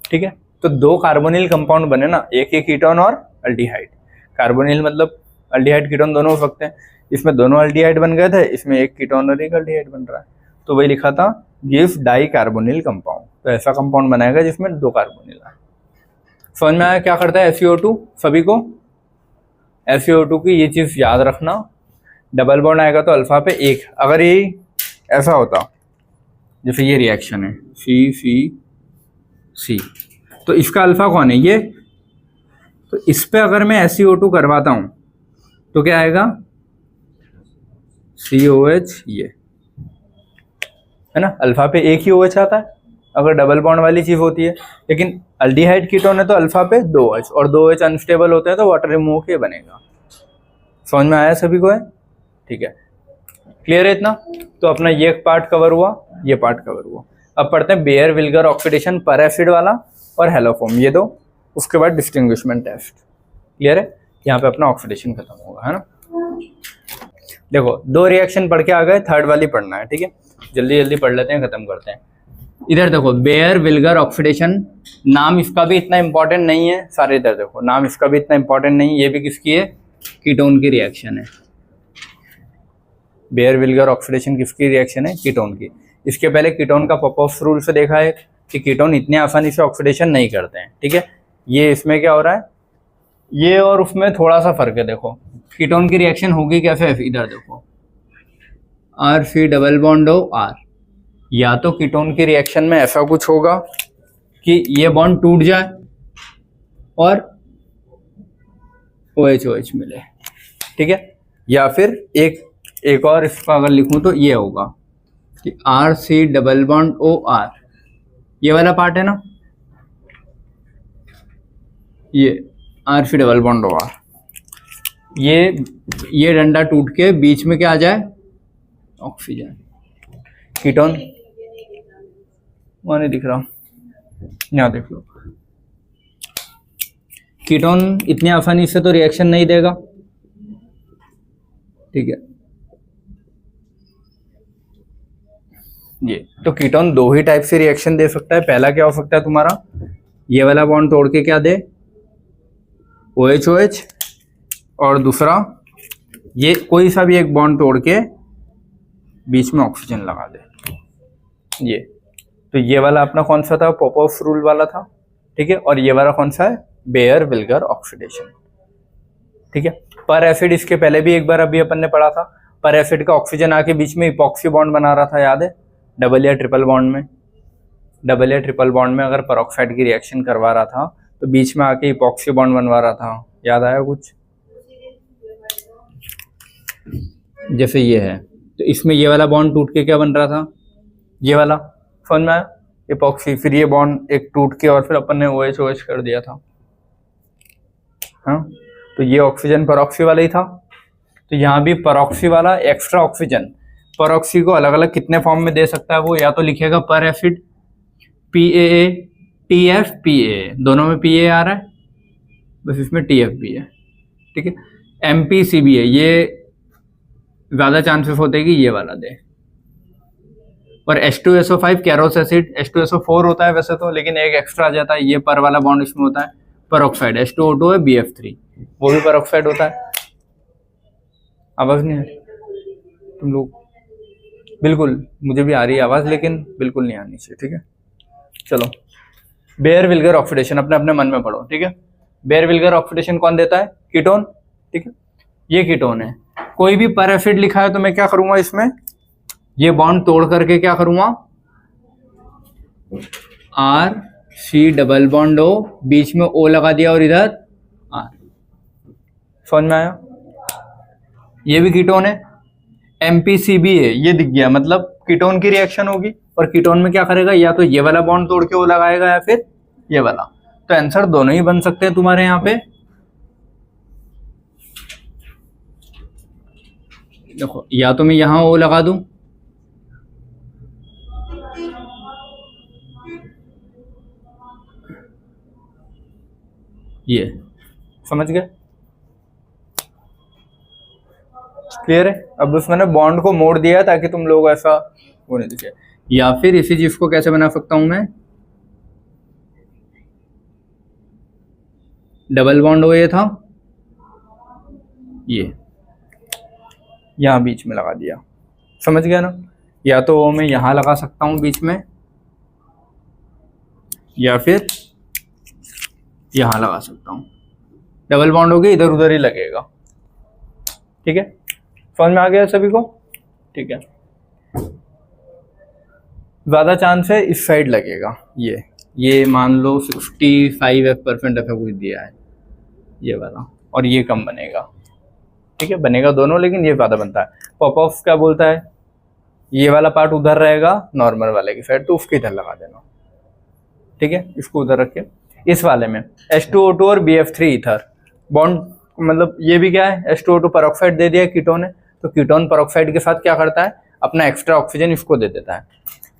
ठीक है, तो 2 कार्बोनिल कंपाउंड बने ना, एक कीटोन और अल्डिहाइड। कार्बोनिल मतलब अल्डिहाइड कीटोन दोनों हो सकते हैं, इसमें दोनों अल्डिहाइड बन गए थे, इसमें एक कीटोन और एक अल्डिहाइड बन रहा है। तो वही लिखा था गिव्स डाई कार्बोनिल कंपाउंड। तो ऐसा कंपाउंड बनाएगा जिसमें 2 कार्बोनिल है। समझ में आया क्या करता है SiO2 सभी को? SiO2 की ये चीज़ याद रखना, डबल बॉन्ड आएगा तो अल्फा पे 1, अगर ये ऐसा होता जैसे ये रिएक्शन है C तो इसका अल्फा कौन है, ये। तो इस पे अगर मैं SiO2 करवाता हूं तो क्या आएगा, COH, ये है ना, अल्फा पे 1 ही OH आता है अगर डबल बॉन्ड वाली चीज होती है, लेकिन अल्डिहाइड कीटोन है तो अल्फा पे 2 OH, और 2 OH अनस्टेबल होते हैं तो वाटर रिमूव के बनेगा। समझ में आया सभी को है? ठीक है, क्लियर है इतना? तो अपना ये पार्ट कवर हुआ, ये पार्ट कवर हुआ। अब पढ़ते हैं बेयर विल्गर ऑक्सीडेशन पर एसिड वाला और हेलोफॉर्म, ये 2, उसके बाद डिस्टिंग्विशमेंट टेस्ट। क्लियर है? यहाँ पे अपना ऑक्सीडेशन खत्म होगा, है ना। देखो 2 रिएक्शन पढ़ के आ गए, थर्ड वाली पढ़ना है। ठीक है, जल्दी जल्दी पढ़ लेते हैं, खत्म करते हैं। इधर देखो बेयर विल्गर ऑक्सीडेशन, नाम इसका भी इतना इंपॉर्टेंट नहीं है, सारे इधर देखो नाम इसका भी इतना इंपॉर्टेंट नहीं, ये भी किसकी है, कीटोन की रिएक्शन है। बेयर विल्गर ऑक्सीडेशन किसकी रिएक्शन है, कीटोन की। इसके पहले कीटोन का पॉपोव्स रूल से देखा है कि कीटोन इतने आसानी से ऑक्सीडेशन नहीं करते हैं। ठीक है, ये इसमें क्या हो रहा है, ये और उसमें थोड़ा सा फर्क है। देखो कीटोन की रिएक्शन होगी कैसे, इधर देखो RC double bond O R, या तो कीटोन की रिएक्शन में ऐसा कुछ होगा कि ये बॉन्ड टूट जाए और OH मिले। ठीक है, या फिर एक और इसका अगर लिखूं तो ये होगा कि RC double bond O R, ये वाला पार्ट है ना, ये RC double bond O R, ये डंडा टूट के बीच में क्या आ जाए, ऑक्सीजन। कीटोन वहां नहीं दिख रहा, यहाँ देख लो। कीटोन इतनी आसानी से तो रिएक्शन नहीं देगा, ठीक है। ये तो कीटोन दो ही टाइप से रिएक्शन दे सकता है। पहला क्या हो सकता है तुम्हारा, ये वाला बॉन्ड तोड़ के क्या दे, OH, और दूसरा ये कोई सा भी एक बॉन्ड तोड़ के बीच में ऑक्सीजन लगा दे। ये तो ये वाला अपना कौन सा था, पॉपऑफ रूल वाला था, ठीक है। और ये वाला कौन सा है, बेयर-विल्गर ऑक्सीडेशन, ठीक है। पर एसिड इसके पहले भी एक बार अभी अपन ने पढ़ा था। पर एसिड का ऑक्सीजन आके बीच में इपॉक्सी बॉन्ड बना रहा था, याद है, डबल या ट्रिपल बॉन्ड में। डबल या ट्रिपल बॉन्ड में अगर परऑक्साइड की रिएक्शन करवा रहा था तो बीच में आके इपॉक्सी बॉन्ड बनवा रहा था, याद आया कुछ। जैसे ये है, तो इसमें ये वाला बॉन्ड टूट के क्या बन रहा था, ये वाला, समझ में आया, इपॉक्सी। फिर ये बॉन्ड एक टूट के और फिर अपन ने OH कर दिया था, हाँ। तो ये ऑक्सीजन परऑक्सी वाला ही था। तो यहाँ भी परऑक्सी वाला एक्स्ट्रा ऑक्सीजन, परऑक्सी को अलग अलग कितने फॉर्म में दे सकता है वो, या तो लिखेगा पर एसिड PAA, TF, PAA, दोनों में PA आ रहा है, बस इसमें TF भी है, ठीक है। MPCB है, ये ज़्यादा चांसेस होते हैं कि ये वाला दे। और H2SO5 कैरोस एसिड, H2SO4 होता है वैसे तो, लेकिन एक एक्स्ट्रा आ जाता है, ये पर वाला बॉन्ड इसमें होता है, परऑक्साइड। H2O2 है, BF3, वो भी परऑक्साइड होता है। आवाज़ नहीं आ रही तुम लोग, बिल्कुल, मुझे भी आ रही है आवाज़, लेकिन बिल्कुल नहीं आनी चाहिए, ठीक है। चलो, बेयर-विल्गर ऑक्सीडेशन अपने अपने मन में पढ़ो, ठीक है। बेयर-विल्गर ऑक्सीडेशन कौन देता है, कीटोन, ठीक है। ये कीटोन है। कोई भी पर एसिड लिखा है तो मैं क्या करूंगा, इसमें ये बॉन्ड तोड़ करके क्या करूंगा, RC डबल बॉन्ड O, बीच में O लगा दिया और इधर R, समझ में आया। ये भी कीटोन है। MPCB है, ये दिख गया, मतलब कीटोन की रिएक्शन होगी। और कीटोन में क्या करेगा, या तो ये वाला बॉन्ड तोड़ के वो लगाएगा या फिर ये वाला। तो आंसर दोनों ही बन सकते हैं तुम्हारे यहाँ पे। देखो, या तो मैं यहाँ O लगा दूं, ये समझ गए, क्लियर है। अब उसमें बॉन्ड को मोड़ दिया ताकि तुम लोग ऐसा वो नहीं दिखे। या फिर इसी चीज को कैसे बना सकता हूं मैं, डबल बॉन्ड हो ये था, ये यहां बीच में लगा दिया, समझ गया ना। या तो वो मैं यहां लगा सकता हूं बीच में, या फिर यहां लगा सकता हूं। डबल बॉन्ड हो गया, इधर उधर ही लगेगा, ठीक है। समझ में आ गया सभी को, ठीक है। ज़्यादा चांस है इस साइड लगेगा, ये मान लो 65% ऐसा कुछ दिया है ये वाला, और ये कम बनेगा, ठीक है। बनेगा दोनों, लेकिन ये ज़्यादा बनता है। पॉपऑफ क्या बोलता है, ये वाला पार्ट उधर रहेगा नॉर्मल वाले की साइड, तो उसके इधर लगा देना, ठीक है। इसको उधर रख के इस वाले में H2O2 और BF3 ईथर बॉन्ड, मतलब ये भी क्या है, H2O2 परऑक्साइड दे दिया कीटोन है, तो कीटोन परऑक्साइड के साथ क्या करता है, अपना एक्स्ट्रा ऑक्सीजन इसको दे देता है।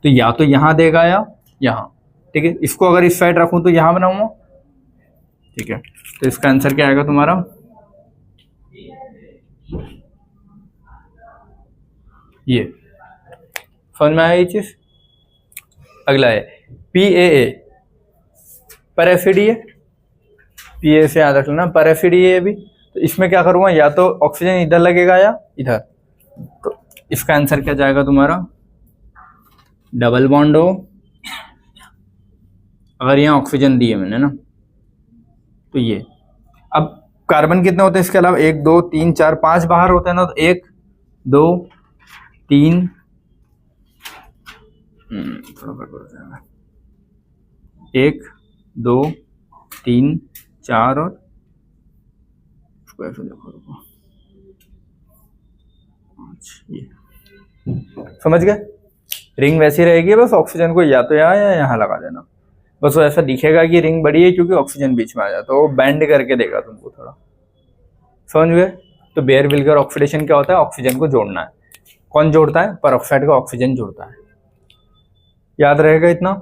तो या तो यहाँ देगा या यहाँ, ठीक है। इसको अगर इस साइड रखूं तो यहाँ बनाऊंगा, ठीक है। तो इसका आंसर क्या आएगा तुम्हारा, ये समझ में आया ये चीज। अगला है PAA, पर एसिड है, PA से याद रख लेना, पर एसिड है भी। तो इसमें क्या करूंगा, या तो ऑक्सीजन इधर लगेगा या इधर। तो इसका आंसर क्या जाएगा तुम्हारा, डबल बॉन्ड हो, अगर यहाँ ऑक्सीजन दी है मैंने ना, तो ये। अब कार्बन कितने होते हैं इसके अलावा, 1 2 3 4 5 बाहर होते हैं ना, तो 1 2 3 थोड़ा गड़बड़ हो जाएगा, 1 2 3 4 और इसको ऐसे देखो, रुको, 5, ये समझ गए। रिंग वैसी रहेगी, बस ऑक्सीजन को या तो यहाँ या यहाँ लगा देना, बस वो ऐसा दिखेगा कि रिंग बड़ी है क्योंकि ऑक्सीजन बीच में आ जाता है, तो वो बैंड करके देगा तुमको थोड़ा, समझ गए। तो बेयर विल्गर ऑक्सीडेशन क्या होता है, ऑक्सीजन को जोड़ना है। कौन जोड़ता है, पेरोक्साइड का ऑक्सीजन जोड़ता है। याद रहेगा इतना,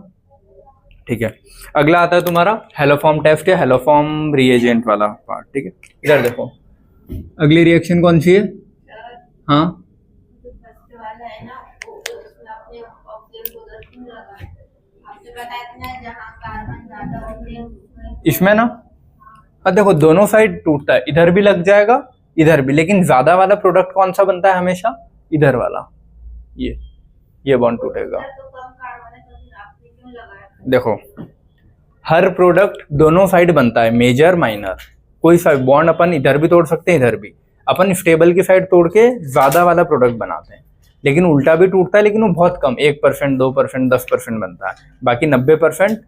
ठीक है। अगला आता है तुम्हारा हेलोफॉर्म टेस्ट या हेलोफॉर्म रिएजेंट वाला पार्ट, ठीक है। इधर देखो अगली रिएक्शन कौन सी है, हाँ इसमें ना, अब देखो दोनों साइड टूटता है, इधर भी लग जाएगा इधर भी, लेकिन ज्यादा वाला प्रोडक्ट कौन सा बनता है हमेशा, इधर वाला, ये बॉन्ड टूटेगा। देखो हर प्रोडक्ट दोनों साइड बनता है, मेजर माइनर, कोई सा बॉन्ड अपन इधर भी तोड़ सकते हैं इधर भी, अपन स्टेबल की साइड तोड़ के ज्यादा वाला प्रोडक्ट बनाते हैं, लेकिन उल्टा भी टूटता है, लेकिन वो बहुत कम, 1%, 2%, 10% बनता है, बाकी 90%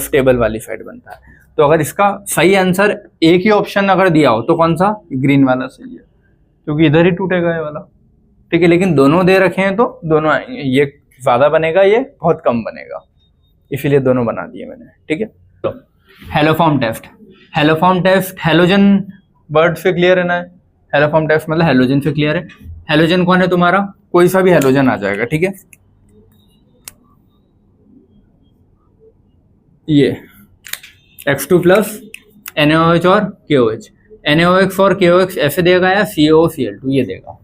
स्टेबल वाली साइड बनता है। तो अगर इसका सही आंसर एक ही ऑप्शन अगर दिया हो तो कौन सा, ग्रीन वाला सही है, क्योंकि इधर ही टूटेगा ये वाला, ठीक है। लेकिन दोनों दे रखे हैं तो दोनों आएंगे, ये ज्यादा बनेगा ये बहुत कम बनेगा, इसीलिए दोनों बना दिए मैंने, ठीक है। तो haloform test, haloform test halogen word से क्लियर है ना, हेलोफॉर्म टेस्ट मतलब हेलोजन से क्लियर है। हेलोजन कौन है तुम्हारा, कोई सा भी हेलोजन आ जाएगा, ठीक है। ये X2 प्लस NaOH और KOH, NaOH और KOH ऐसे देगा या COCl2 ये देगा,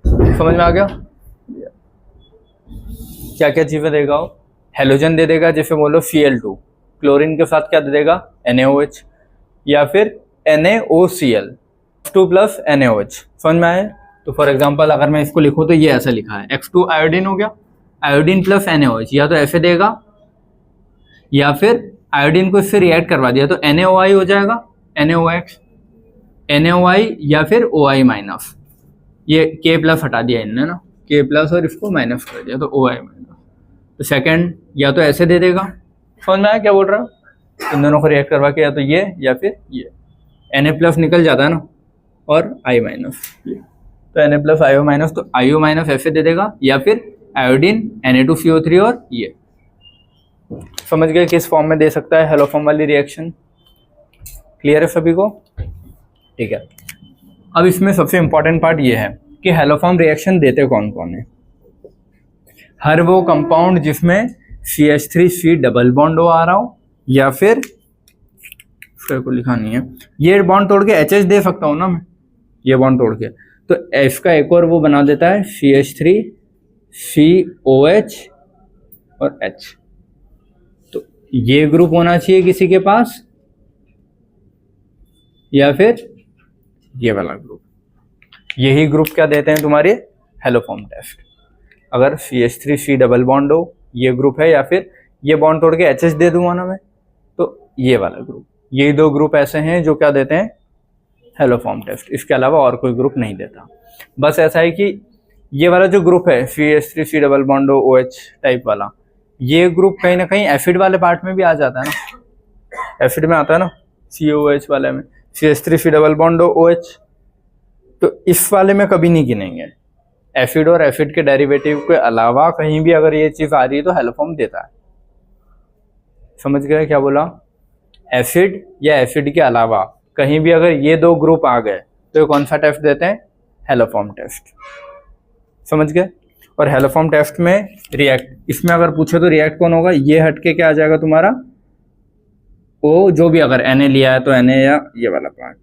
समझ में आ गया। क्या क्या चीजें देगा वो, हेलोजन दे देगा, जैसे बोलो Cl2, क्लोरीन के साथ क्या दे देगा NaOH, या फिर NaOCl, X2 प्लस NaOH, समझ में आए। तो फॉर एग्जांपल अगर मैं इसको लिखूं तो ये ऐसा लिखा है, X2 आयोडीन हो गया, आयोडीन प्लस NaOH, या तो ऐसे देगा या फिर आयोडीन को इससे रिएक्ट करवा दिया तो NaOI हो जाएगा, NaOX, NaOI या फिर OI माइनस, ये K प्लस हटा दिया इनने ना, K प्लस और इसको माइनस कर दिया तो OI माइनस। तो सेकंड या तो ऐसे दे देगा, समझ में आया क्या बोल रहा है, इन दोनों को रिएक्ट करवा के या तो ये या फिर ये, Na प्लस निकल जाता है ना और I माइनस, तो Na प्लस IO माइनस, तो IO माइनस ऐसे दे देगा, या फिर आयोडीन Na2CO3 और ये, समझ गए किस फॉर्म में दे सकता है हेलोफॉर्म वाली रिएक्शन, क्लियर है सभी को, ठीक है। अब इसमें सबसे इंपॉर्टेंट पार्ट ये है कि हेलोफॉर्म रिएक्शन देते कौन कौन है, हर वो कंपाउंड जिसमें CH3C डबल बॉन्ड आ रहा हो, या फिर को लिखा नहीं है, ये बॉन्ड तोड़ के HH दे सकता हूँ ना मैं, ये बॉन्ड तोड़ के, तो इसका एक और वो बना देता है CH3COH और H, तो ये ग्रुप होना चाहिए किसी के पास, या फिर ये वाला ग्रुप, यही ग्रुप क्या देते हैं तुम्हारे हेलोफॉर्म टेस्ट। अगर CH3C डबल बॉन्ड हो, ये ग्रुप है, या फिर ये बॉन्ड तोड़ के HH दे दूंगा ना मैं, तो ये वाला ग्रुप, ये दो ग्रुप ऐसे हैं जो क्या देते हैं हेलोफॉर्म टेस्ट, इसके अलावा और कोई ग्रुप नहीं देता। बस ऐसा है कि ये वाला जो ग्रुप है CH3C double bond OH type वाला, ये ग्रुप कहीं ना कहीं एसिड वाले पार्ट में भी आ जाता है ना, एसिड में आता है ना COH वाले में, CH3C डबल बॉन्ड OH, तो इस वाले में कभी नहीं गिनेंगे। एसिड और एसिड के डेरिवेटिव के अलावा कहीं भी अगर ये चीज आ रही है तो हेलोफॉर्म देता है, समझ गए क्या बोला, एसिड या एसिड के अलावा कहीं भी अगर ये दो ग्रुप आ गए तो कौन सा टेस्ट देते हैं, हेलोफॉर्म टेस्ट, समझ गए। और हेलोफॉर्म टेस्ट में रिएक्ट, इसमें अगर पूछे तो रिएक्ट कौन होगा, ये हटके क्या आ जाएगा तुम्हारा, ओ जो भी अगर Na लिया है तो Na, या ये वाला पार्ट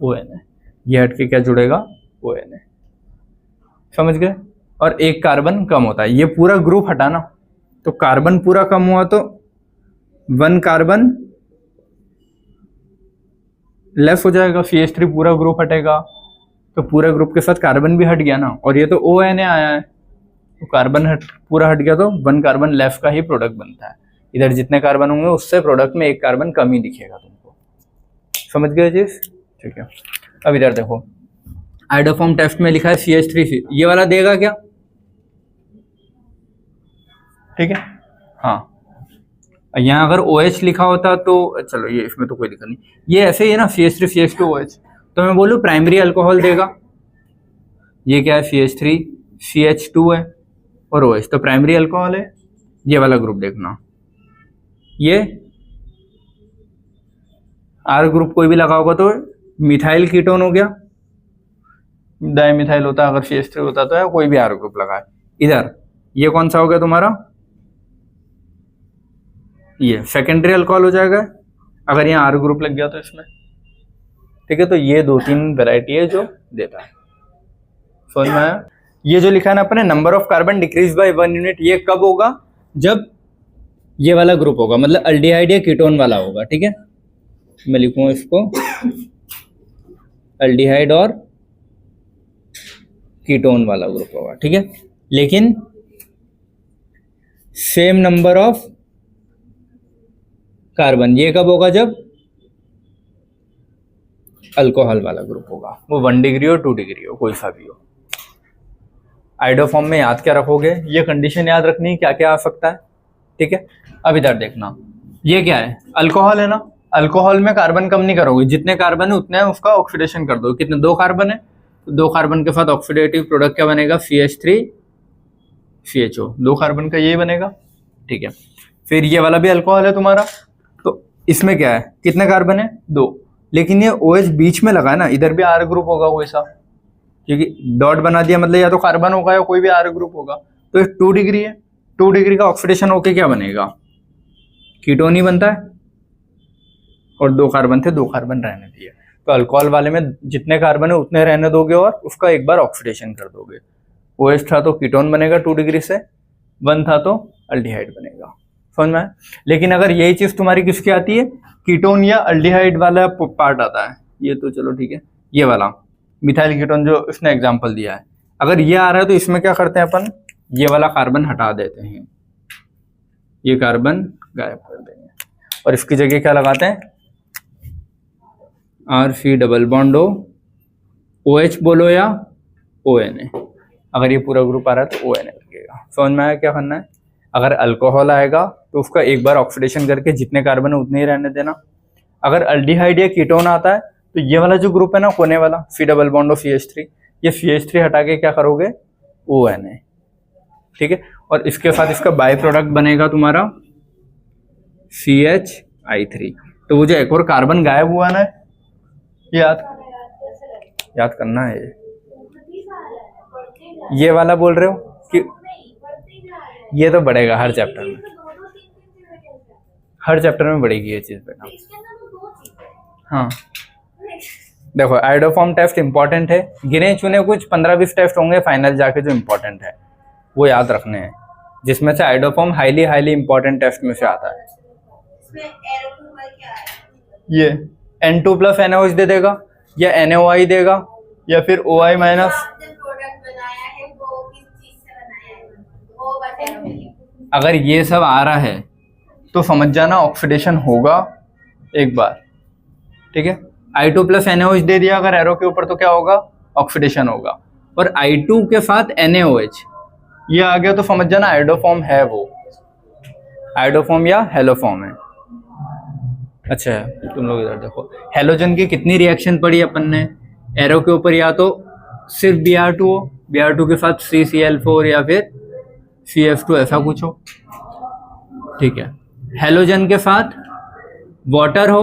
ONA, ये हटके क्या जुड़ेगा ONA, समझ गए। और एक कार्बन कम होता है, ये पूरा ग्रुप हटाना, तो कार्बन पूरा कम हुआ तो 1 कार्बन लेस हो जाएगा, CH3 पूरा ग्रुप हटेगा, तो पूरे ग्रुप के साथ कार्बन भी हट गया ना, और ये तो ONA आया है, तो कार्बन पूरा हट गया तो 1 कार्बन लेस का ही प्रोडक्ट बनता है। इधर जितने कार्बन होंगे उससे प्रोडक्ट में 1 कार्बन कम ही दिखेगा तुमको, समझ गए चीज, ठीक है। अब इधर देखो आइडोफॉर्म टेस्ट में लिखा है CH3C, ये वाला देगा क्या, ठीक है, हाँ। यहाँ अगर OH लिखा होता तो चलो, ये इसमें तो कोई दिक्कत नहीं, ये ऐसे ही है ना CH3CH2OH, तो मैं बोलूँ प्राइमरी अल्कोहल देगा, ये क्या है CH3CH2 है और OH, तो प्राइमरी अल्कोहल है, ये वाला ग्रुप देखना, ये R ग्रुप कोई भी लगा होगा तो मिथाइल कीटोन हो गया, डाइमिथाइल होता अगर CH3 होता तो, या कोई भी R ग्रुप लगा है इधर। ये कौन सा हो गया तुम्हारा, ये सेकेंडरी अल्कोहल हो जाएगा अगर यहाँ R ग्रुप लग गया तो इसमें, ठीक है। तो ये 2-3 वैरायटी है जो देता है, समझ में आया। ये जो लिखा है ना अपने, number of carbon decrease by 1 unit, ये कब होगा, जब ये वाला ग्रुप होगा, मतलब अल्डिहाइड या कीटोन वाला होगा, ठीक है। मैं लिखूंगा इसको अल्डिहाइड और कीटोन वाला ग्रुप होगा, ठीक है। लेकिन सेम नंबर ऑफ कार्बन, ये कब होगा, जब अल्कोहल वाला ग्रुप होगा, वो 1 डिग्री हो 2 डिग्री हो, कोई सा भी हो। आइडोफॉर्म में याद क्या रखोगे, ये कंडीशन याद रखनी है क्या क्या आ सकता है, ठीक है। अब इधर देखना, ये क्या है, अल्कोहल है ना, अल्कोहल में कार्बन कम नहीं करोगे, जितने कार्बन है उतने उसका ऑक्सीडेशन कर दो। कितने, 2 कार्बन है तो 2 कार्बन के साथ ऑक्सीडेटिव प्रोडक्ट क्या बनेगा, CH3 CHO, 2 कार्बन का ये बनेगा, ठीक है। फिर ये वाला भी अल्कोहल है तुम्हारा, तो इसमें क्या है, कितने कार्बन है, 2, लेकिन ये OH बीच में लगा है ना, इधर भी R ग्रुप होगा कोई सा, क्योंकि डॉट बना दिया मतलब या तो कार्बन होगा या कोई भी R ग्रुप होगा। तो 2 डिग्री है, 2 डिग्री का ऑक्सीडेशन होके क्या बनेगा, कीटोन ही बनता है, और 2 कार्बन थे 2 कार्बन रहने दिए। तो अल्कोहल वाले में जितने कार्बन है उतने रहने दोगे और उसका एक बार ऑक्सीडेशन कर दोगे। OH था तो कीटोन बनेगा 2 डिग्री से, 1 था तो अल्डिहाइड बनेगा, समझ में। लेकिन अगर यही चीज तुम्हारी किसकी आती है, कीटोन या अल्डिहाइड वाला पार्ट आता है, ये तो चलो ठीक है, ये वाला मिथाइल कीटोन जो इसने एग्जांपल दिया है, अगर ये आ रहा है तो इसमें क्या करते हैं अपन, ये वाला कार्बन हटा देते हैं, ये कार्बन गायब कर देंगे और इसकी जगह क्या लगाते हैं, RC double bond O, OH बोलो या ONA। अगर ये पूरा ग्रुप आ रहा है तो ONA लगेगा, समझ में आया क्या करना है। अगर अल्कोहल आएगा तो उसका एक बार ऑक्सीडेशन करके जितने कार्बन है उतने ही रहने देना। अगर अल्डिहाइड या कीटोन आता है तो ये वाला जो ग्रुप है ना कोने वाला, C double bond O CH3, ये CH3 हटा के क्या करोगे, ONA, ठीक है। और इसके साथ इसका बाय प्रोडक्ट बनेगा तुम्हारा CH3। तो वो जो एक और कार्बन गायब हुआ ना, याद करना है, ये वाला बोल रहे हो कि ये तो बढ़ेगा हर चैप्टर में, हर चैप्टर में बढ़ेगी ये चीज बेटा। हाँ देखो, आइडोफॉर्म टेस्ट इंपॉर्टेंट है, गिने चुने कुछ 15-20 टेस्ट होंगे फाइनल जाके जो इंपॉर्टेंट है वो याद रखने हैं, जिसमें से आइडोफॉर्म हाईली इंपॉर्टेंट टेस्ट में से आता है। ये N2+ NaOH दे देगा या NaOI देगा या फिर OI माइनस। अगर ये सब आ रहा है तो समझ जाना ऑक्सीडेशन होगा एक बार, ठीक है। I2+ NaOH दे दिया अगर एरो के ऊपर तो क्या होगा, ऑक्सीडेशन होगा। और I2 के साथ NaOH ये आ गया तो समझ जाना आइडोफॉर्म है, वो आइडोफॉर्म या हेलोफॉर्म है। अच्छा है, तुम लोग इधर देखो, हेलोजन की कितनी रिएक्शन पढ़ी अपन ने एरो के ऊपर, या तो सिर्फ Br2 हो, Br2 के साथ CCl4 या फिर CF2 ऐसा कुछ हो, ठीक है। हेलोजन के साथ वाटर हो,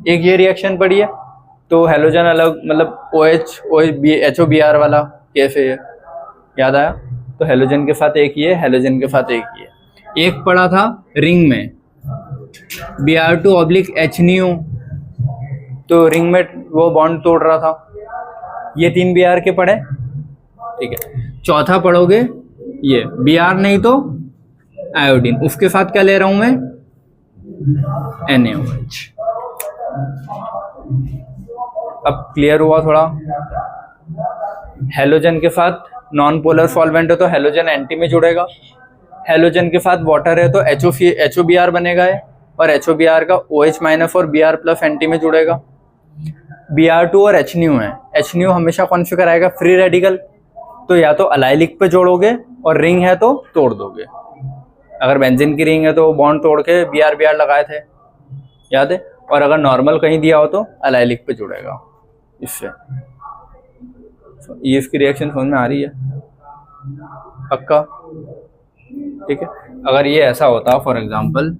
एक ये रिएक्शन पड़ी है, तो हेलोजन अलग, मतलब HOBr वाला कैसे है, याद आया। तो हेलोजन के साथ एक ये, हेलोजन के साथ एक ये। एक पड़ा था रिंग में Br2/HNO, तो रिंग में वो बॉन्ड तोड़ रहा था, ये 3 Br के पड़े, ठीक है। चौथा पढ़ोगे ये Br नहीं तो आयोडीन, उसके साथ क्या ले रहा हूं मैं, NaOH। अब क्लियर हुआ थोड़ा। हेलोजन के साथ नॉन पोलर सॉल्वेंट है तो हेलोजन एंटी में जुड़ेगा, हेलोजन के साथ वाटर है तो HOBr बनेगा है, और HOBr का OH- और Br+ एंटी में जुड़ेगा। Br2 और HNO है, HNO हमेशा कौन सी कराएगा, फ्री रेडिकल, तो या तो अलाइलिक पे जोड़ोगे और रिंग है तो तोड़ दोगे। अगर बेंजीन की रिंग है तो बॉन्ड तोड़ के Br लगाए थे, याद है। और अगर नॉर्मल कहीं दिया हो तो अलाइलिक पे जुड़ेगा इससे। ये इसकी रिएक्शन समझ में आ रही है पक्का, ठीक है। अगर ये ऐसा होता फॉर एग्जांपल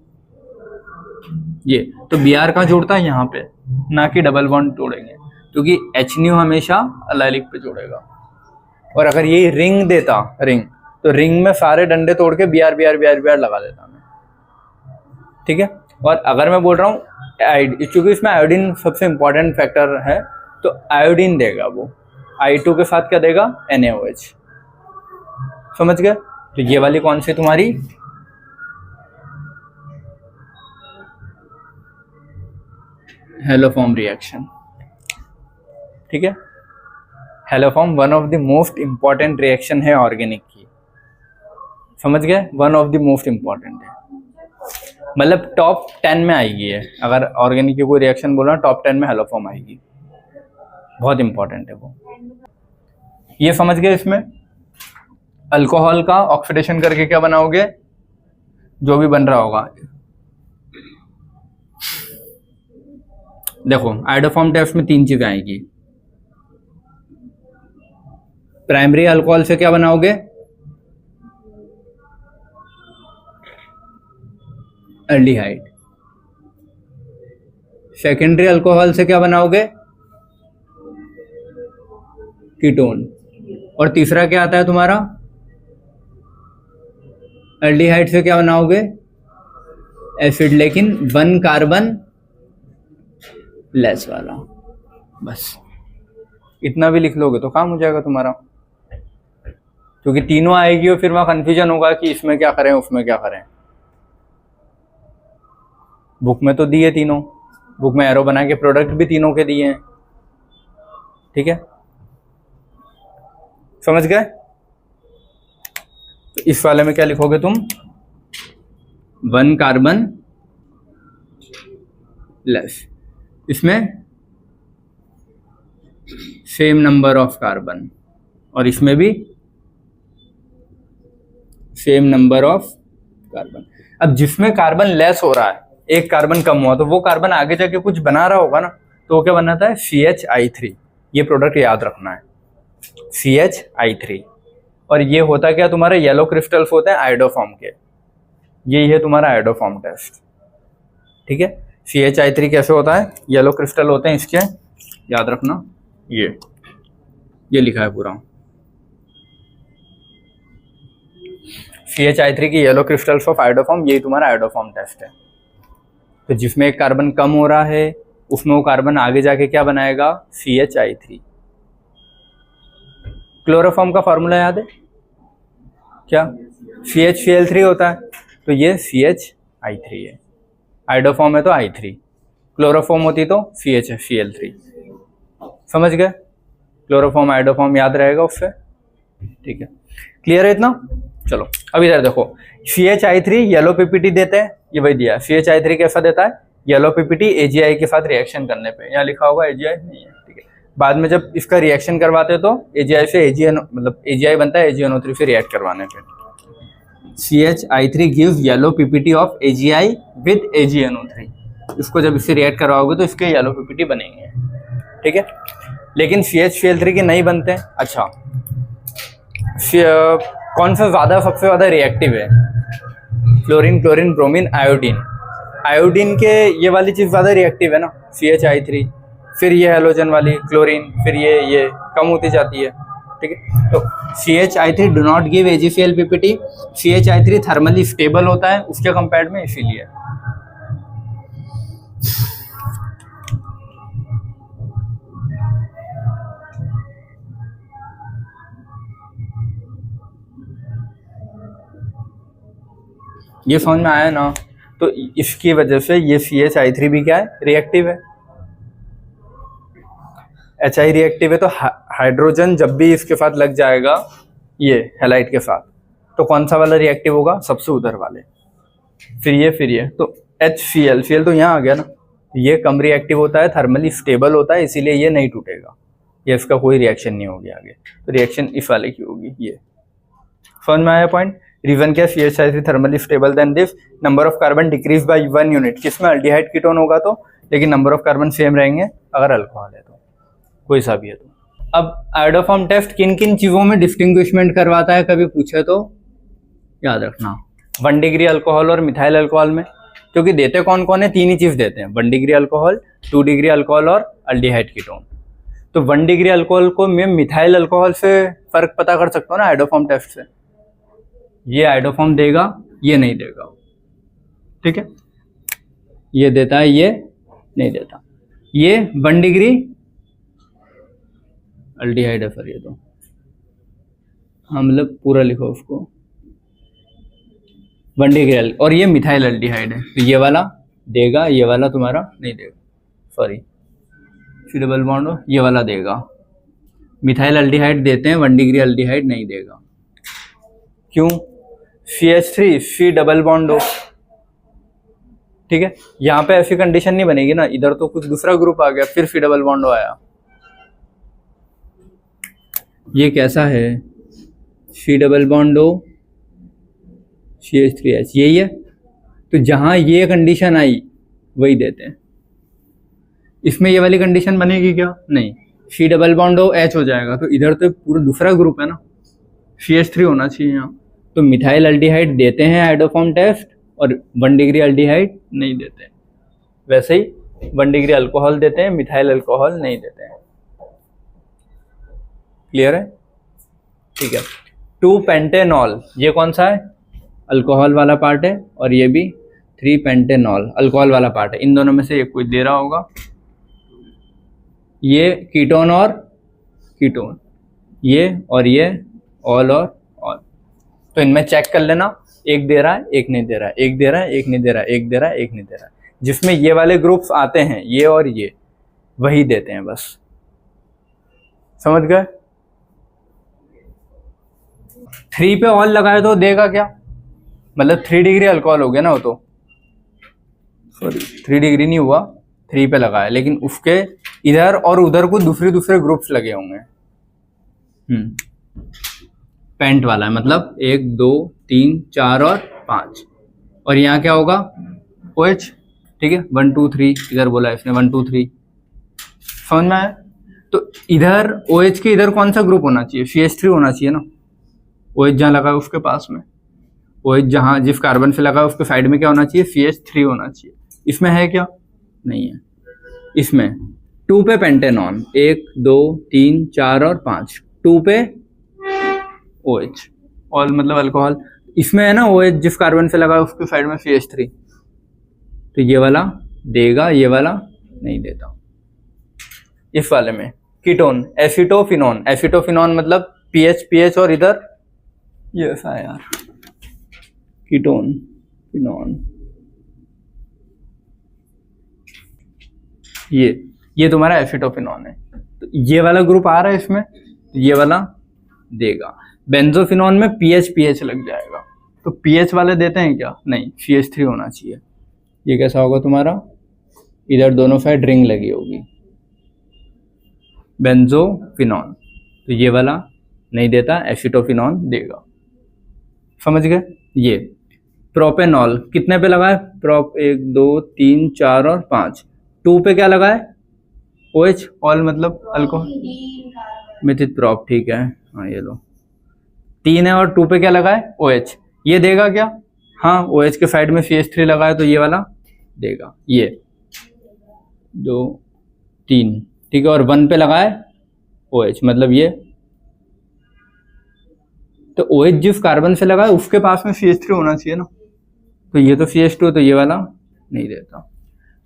ये, तो Br कहाँ जुड़ता है, यहाँ पे, ना कि डबल बॉन्ड तोड़ेंगे, क्योंकि एच न्यू हमेशा अलाइलिक पे जोड़ेगा। और अगर ये रिंग देता रिंग, तो रिंग में सारे डंडे तोड़ के बी आर लगा देता मैं, ठीक है। और अगर मैं बोल रहा हूँ क्योंकि इसमें आयोडीन सबसे इंपॉर्टेंट फैक्टर है, तो आयोडीन देगा वो, I2 के साथ क्या देगा, NaOH। समझ गए? तो ये वाली कौन सी तुम्हारी हेलोफॉर्म रिएक्शन, ठीक है। Haloform one of the most important reaction है ऑर्गेनिक की, समझ गए? One of the most important है, मतलब टॉप 10 में आएगी है। अगर ऑर्गेनिक की कोई रिएक्शन बोला टॉप 10 में हेलोफॉर्म आएगी, बहुत इंपॉर्टेंट है वो। ये समझ गए? इसमें अल्कोहल का ऑक्सीडेशन करके क्या बनाओगे, जो भी बन रहा होगा। देखो आयोडोफॉर्म टेस्ट में 3 चीजें आएगी। प्राइमरी अल्कोहल से क्या बनाओगे, एल्डिहाइड। सेकेंडरी अल्कोहल से क्या बनाओगे, कीटोन। और तीसरा क्या आता है तुम्हारा, एल्डिहाइड से क्या बनाओगे, एसिड, लेकिन 1 कार्बन लेस वाला। बस इतना भी लिख लोगे तो काम हो जाएगा तुम्हारा, क्योंकि तीनों आएगी और फिर वहां कंफ्यूजन होगा कि इसमें क्या करें उसमें क्या करें। बुक में तो दिए तीनों, बुक में एरो बना के प्रोडक्ट भी तीनों के दिए हैं, ठीक है। समझ गए? तो इस वाले में क्या लिखोगे तुम, 1 कार्बन लेस, इसमें सेम नंबर ऑफ कार्बन, और इसमें भी सेम नंबर ऑफ कार्बन। अब जिसमें कार्बन लेस हो रहा है, 1 कार्बन कम हुआ, तो वो कार्बन आगे जाके कुछ बना रहा होगा ना, तो वो क्या बनाता है, CH3। ये प्रोडक्ट याद रखना है, CH3। और ये होता क्या, तुम्हारे येलो क्रिस्टल्स होते हैं आयोडोफॉर्म के, यही है तुम्हारा आयोडोफॉर्म टेस्ट, ठीक है। CH3 कैसे होता है, येलो क्रिस्टल होते हैं इसके, याद रखना, ये लिखा है पूरा, CH3 की येलो क्रिस्टल्स ऑफ आयोडोफॉर्म, यही तुम्हारा आयोडोफॉर्म टेस्ट है। तो जिसमें 1 कार्बन कम हो रहा है, उसमें वो कार्बन आगे जाके क्या बनाएगा, CH3। क्लोरोफॉर्म का फॉर्मूला याद है क्या, CHCl3 होता है, तो ये CH3 है। आयोडोफॉर्म है तो I3, क्लोरोफॉर्म होती तो CHCl3। समझ गए? क्लोरोफॉर्म आयोडोफॉर्म याद रहेगा उससे, ठीक है। क्लियर है इतना? चलो अब इधर देखो, CH3 येलो पीपीटी देते हैं, ये वही दिया है। CH3 कैसा देता है, येलो पीपीटी AgI के साथ रिएक्शन करने पे, यहाँ लिखा होगा AgI नहीं है, ठीक है। बाद में जब इसका रिएक्शन करवाते तो AgI से मतलब AgI बनता है AgNO3 से रिएक्ट करवाने पे। CH3 gives yellow PPT of AgI with AgNO3। इसको जब इससे रिएक्ट करवाओगे तो इसके येलो पीपीटी बनेंगे, ठीक है। लेकिन CHCl3 के नहीं बनते। अच्छा, कौन सा सबसे ज्यादा रिएक्टिव है, fluorine, chlorine, bromine, iodine. Iodine के ये वाली चीज ज्यादा रिएक्टिव है ना, CH3, फिर ये हेलोजन वाली क्लोरीन, फिर ये कम होती जाती है, ठीक है। तो CH3 do not give AgCl PPT. CH3 thermally stable होता है उसके कंपेयर में, इसीलिए। ये समझ में आया ना? तो इसकी वजह से ये CH3 भी क्या है, रिएक्टिव है। HI रिएक्टिव है, तो हाइड्रोजन जब भी इसके साथ लग जाएगा, ये हैलाइड के साथ, तो कौन सा वाला रिएक्टिव होगा, सबसे उधर वाले। फिर ये तो HCl तो यहाँ आ गया ना, ये कम रिएक्टिव होता है, थर्मली स्टेबल होता है, इसीलिए ये नहीं टूटेगा, ये इसका कोई रिएक्शन नहीं होगी आगे। तो रिएक्शन इस वाले की होगी। ये समझ में आया पॉइंट? रीजन क्या, CH3 thermally stable then this, number of carbon decrease by 1 unit. किसमें, अल्डिहाइड कीटोन होगा तो, लेकिन नंबर ऑफ कार्बन सेम रहेंगे अगर अल्कोहल है तो, कोई सा भी है तो। अब आयोडोफॉर्म टेस्ट किन किन चीजों में डिस्टिंग्विशमेंट करवाता है, कभी पूछे तो याद रखना, 1 डिग्री अल्कोहल और मिथाइल अल्कोहल में। क्योंकि देते कौन कौन है, 3 ही चीज देते हैं, 1 डिग्री अल्कोहल, 2 डिग्री अल्कोहल और अल्डिहाइड कीटोन। तो 1 डिग्री अल्कोहल को मैं मिथाइल अल्कोहल से फर्क पता कर सकता हूँ ना आइडोफॉर्म टेस्ट से। ये आइडोफॉर्म देगा, ये नहीं देगा, ठीक है, ये देता है, ये नहीं देता। ये 1 डिग्री अल्डिहाइड है फिर ये तो, हाँ मतलब पूरा लिखो उसको 1 डिग्री और ये मिथाइल अल्डिहाइड है, तो ये वाला देगा, ये वाला तुम्हारा नहीं देगा, सॉरी सी डबल बॉन्ड हो, ये वाला देगा। मिथाइल अल्डिहाइड देते हैं, 1 डिग्री अल्डिहाइड नहीं देगा। क्यों? CH3 सी डबल बॉन्ड हो, ठीक है, यहाँ पे ऐसी कंडीशन नहीं बनेगी ना, इधर तो कुछ दूसरा ग्रुप आ गया, फिर सी डबल बॉन्ड आया। ये कैसा है? सी डबल बॉन्ड हो CH3H, यही है। तो जहां ये कंडीशन आई वही देते हैं। इसमें ये वाली कंडीशन बनेगी क्या? नहीं, सी डबल बॉन्ड हो H हो जाएगा, तो इधर तो पूरा दूसरा ग्रुप है ना, CH3 होना चाहिए यहाँ। तो मिथाइल अल्डिहाइड देते हैं आइडोफॉर्म टेस्ट और 1 डिग्री अल्डिहाइड नहीं देते हैं। वैसे ही 1 डिग्री अल्कोहल देते हैं, मिथाइल अल्कोहल नहीं देते हैं। क्लियर है? ठीक है। 2 पेंटेनॉल, ये कौन सा है? अल्कोहल वाला पार्ट है, और ये भी 3 पेंटेनॉल अल्कोहल वाला पार्ट है। इन दोनों में से एक कोई दे रहा होगा। ये कीटोन और कीटोन, ये और ये ऑल और ऑल। तो इनमें चेक कर लेना, एक दे रहा है, एक नहीं दे रहा है, एक दे रहा है, एक नहीं दे रहा है, एक दे रहा है, एक नहीं दे रहा है। जिसमें ये वाले ग्रुप्स आते हैं, ये और ये, वही देते हैं बस। समझ गए? 3 पे ऑल लगाए तो देगा क्या? मतलब 3 डिग्री अल्कोहल हो गया ना वो तो, सॉरी 3 डिग्री नहीं हुआ, 3 पे लगाया, लेकिन उसके इधर और उधर को दूसरे ग्रुप्स लगे होंगे। पेंट वाला है, मतलब 1 2 3 4 और 5, और यहाँ क्या होगा? OH, ठीक है, 1 2 3 इधर बोला इसने, 1 2 3। समझ में आया? तो इधर OH के इधर कौन सा ग्रुप होना चाहिए? CH3 होना चाहिए ना। OH जहाँ लगा है उसके पास में, OH जहाँ जिस कार्बन से लगा है उसके साइड में क्या होना चाहिए? CH3 होना चाहिए। इसमें है क्या? नहीं है। इसमें 2 पे पेंटेनॉन, 1 2 3 4 और 5, 2 पे OH, ऑल मतलब अल्कोहल। इसमें है ना OH जिस कार्बन से लगा है उसके साइड में CH3, तो ये वाला देगा, ये वाला नहीं देता। इस वाले में कीटोन, एसिटोफिनॉन, एसिटोफिनॉन मतलब PH और इधर ये ऐसा है यार, कीटोन फिनॉन, ये तुम्हारा एसिटोफिनॉन है। तो ये वाला ग्रुप आ रहा है इसमें, तो ये वाला देगा। बेंजोफिनॉन में PH लग जाएगा, तो PH वाले देते हैं क्या? नहीं, CH3 होना चाहिए। ये कैसा होगा तुम्हारा? इधर दोनों साइड रिंग लगी होगी, बेंजोफिनॉन, तो ये वाला नहीं देता, एसिटोफिनॉन देगा। समझ गए? ये प्रोपेनॉल कितने पे लगा है? प्रोप 1 2 3 4 और 5, 2 पे क्या लगा है? OH, ऑल मतलब अल्कोहल, मिथित प्रोप, ठीक है, हाँ ये लो 3 है, और 2 पे क्या लगा है? OH, ये देगा क्या? हाँ, OH के साइड में CH3 लगा है, तो ये वाला देगा। ये 2 3, ठीक है, और 1 पे लगा है OH, मतलब ये, तो OH जिस कार्बन से लगा है उसके पास में CH3 होना चाहिए ना, तो ये तो CH2, तो ये वाला नहीं देता।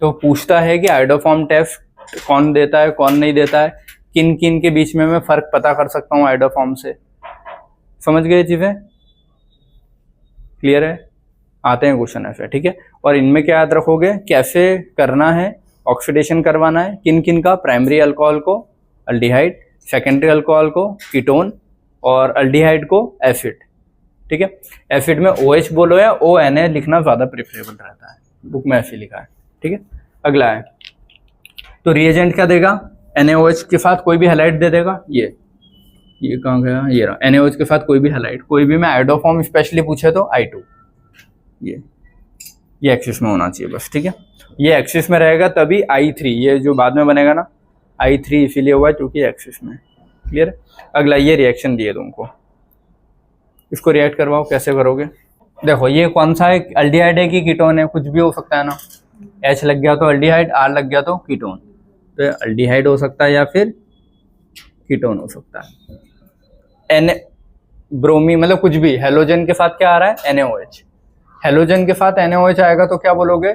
तो पूछता है कि आइडोफॉर्म टेस्ट कौन देता है, कौन नहीं देता है, किन किन के बीच में मैं फर्क पता कर सकता हूँ आइडोफॉर्म से। समझ गए चीजें? क्लियर है? आते हैं क्वेश्चन ऐसे, ठीक है। और इनमें क्या याद रखोगे, कैसे करना है, ऑक्सीडेशन करवाना है किन किन का? प्राइमरी अल्कोहल को अल्डिहाइड, सेकेंडरी अल्कोहल को कीटोन, और अल्डिहाइड को एसिड, ठीक है। एसिड में OH बोलो या ONA लिखना ज्यादा प्रेफरेबल रहता है, बुक में ऐसे लिखा है, ठीक है। अगला है, तो रिएजेंट क्या देगा? NaOH के साथ कोई भी हैलाइड दे देगा। ये कहाँ गया? ये रहा, NaOH के साथ कोई भी हैलाइड, कोई भी मैं आइडोफॉर्म स्पेशली पूछे तो I2, ये एक्सिस में होना चाहिए बस, ठीक है। ये एक्सिस में रहेगा तभी I3, ये जो बाद में बनेगा ना I3 इसीलिए हुआ है क्योंकि एक्सिस में। क्लियर है? अगला, ये रिएक्शन दिए तुमको, इसको रिएक्ट करवाओ, कैसे करोगे? देखो ये कौन सा है, अल्डिहाइड है कि कीटोन है? कुछ भी हो सकता है ना, H लग गया तो अल्डिहाइड, R लग गया तो कीटोन, तो अल्डिहाइड हो सकता है या फिर कीटोन हो सकता है। एन ब्रोमी मतलब कुछ भी, हेलोजन के साथ क्या आ रहा है, NaOH। हेलोजन के साथ NaOH आएगा तो क्या बोलोगे,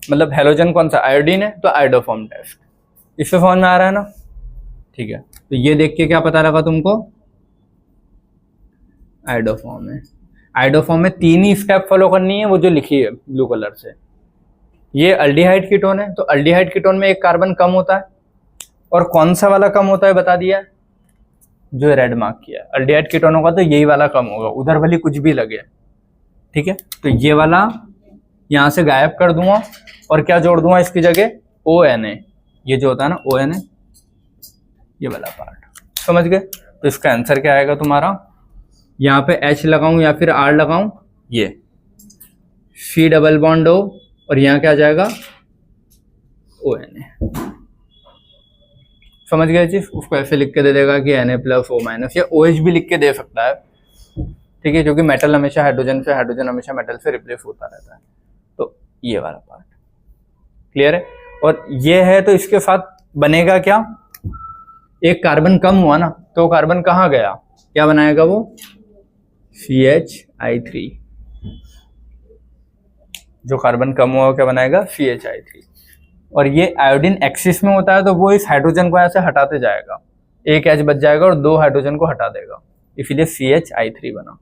मतलब हेलोजन कौन सा, आयोडीन है, तो आयोडोफॉर्म टेस्ट। इससे समझ में आ रहा है ना, ठीक है। तो ये देख के क्या पता लगा तुमको, आयोडोफॉर्म है। आयोडोफॉर्म में 3 ही स्टेप फॉलो करनी है, वो जो लिखी है ब्लू कलर से। ये अल्डिहाइड कीटोन है, तो अल्डिहाइड कीटोन में एक कार्बन कम होता है, और कौन सा वाला कम होता है बता दिया, जो रेड मार्क किया। अल्डिहाइड कीटोनों का तो यही वाला कम होगा, उधर भले कुछ भी लगे, ठीक है। तो ये वाला यहां से गायब कर दूंगा, और क्या जोड़ दूंगा इसकी जगह, ONA। ये जो होता है ना ONA, ये वाला पार्ट, समझ गए। तो इसका आंसर क्या आएगा तुम्हारा, यहाँ पे H लगाऊं या फिर R लगाऊं, ये C डबल बॉन्ड O, और यहाँ क्या आ जाएगा, ONA। समझ गए चीज, उसको ऐसे लिख के दे देगा कि Na+O-, या OH भी लिख के दे सकता है, ठीक है, क्योंकि मेटल हमेशा हाइड्रोजन से, हाइड्रोजन हमेशा मेटल से रिप्लेस होता रहता है। तो ये वाला पार्ट क्लियर है। और ये है, तो इसके साथ बनेगा क्या, एक कार्बन कम हुआ ना, तो कार्बन कहाँ गया, क्या बनाएगा वो, CH3। जो कार्बन कम हुआ क्या बनाएगा, CH3। और ये आयोडीन एक्सिस में होता है, तो वो इस हाइड्रोजन को ऐसे हटाते जाएगा, एक H बच जाएगा और 2 हाइड्रोजन को हटा देगा, इसीलिए CH3 बना।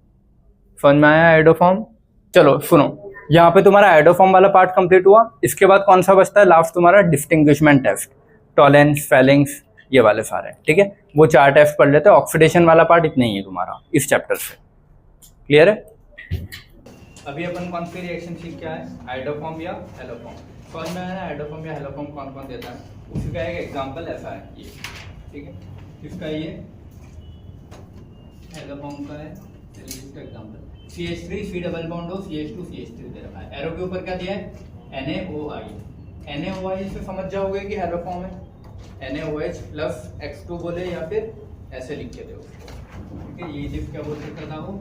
समझ में आया आयोडोफॉर्म। चलो सुनो, यहाँ पे तुम्हारा आयोडोफॉर्म वाला पार्ट कंप्लीट हुआ। इसके बाद कौन सा बचता है, लास्ट तुम्हारा डिस्टिंग्विशमेंट टेस्ट, टॉलेंस, फेलिंग्स, ये वाले सारे, ठीक है। वो 4 टेस्ट पढ़ लेते हैं। ऑक्सीडेशन वाला पार्ट इतना ही है तुम्हारा इस चैप्टर से, क्लियर है। अभी अपन कौन सी रिएक्शन सीख के आए, आयोडोफॉर्म या हेलोफॉर्म। समझ में आया आयोडोफॉर्म या हेलोफॉर्म कौन कौन देता है। उसका एक एग्जांपल ऐसा है ये, ठीक है, किसका, ये हेलोफॉर्म का है। इसका example CH3 C double bond हो, CH2 CH3 दे रखा है। एरो के ऊपर क्या दिया है, NaOI। NaOI से समझ जाओगे कि हेलोफॉर्म है। NaOH प्लस X2 बोले, या फिर ऐसे लिख के दो, ठीक है। ये चीज क्या बोल सकता था वो,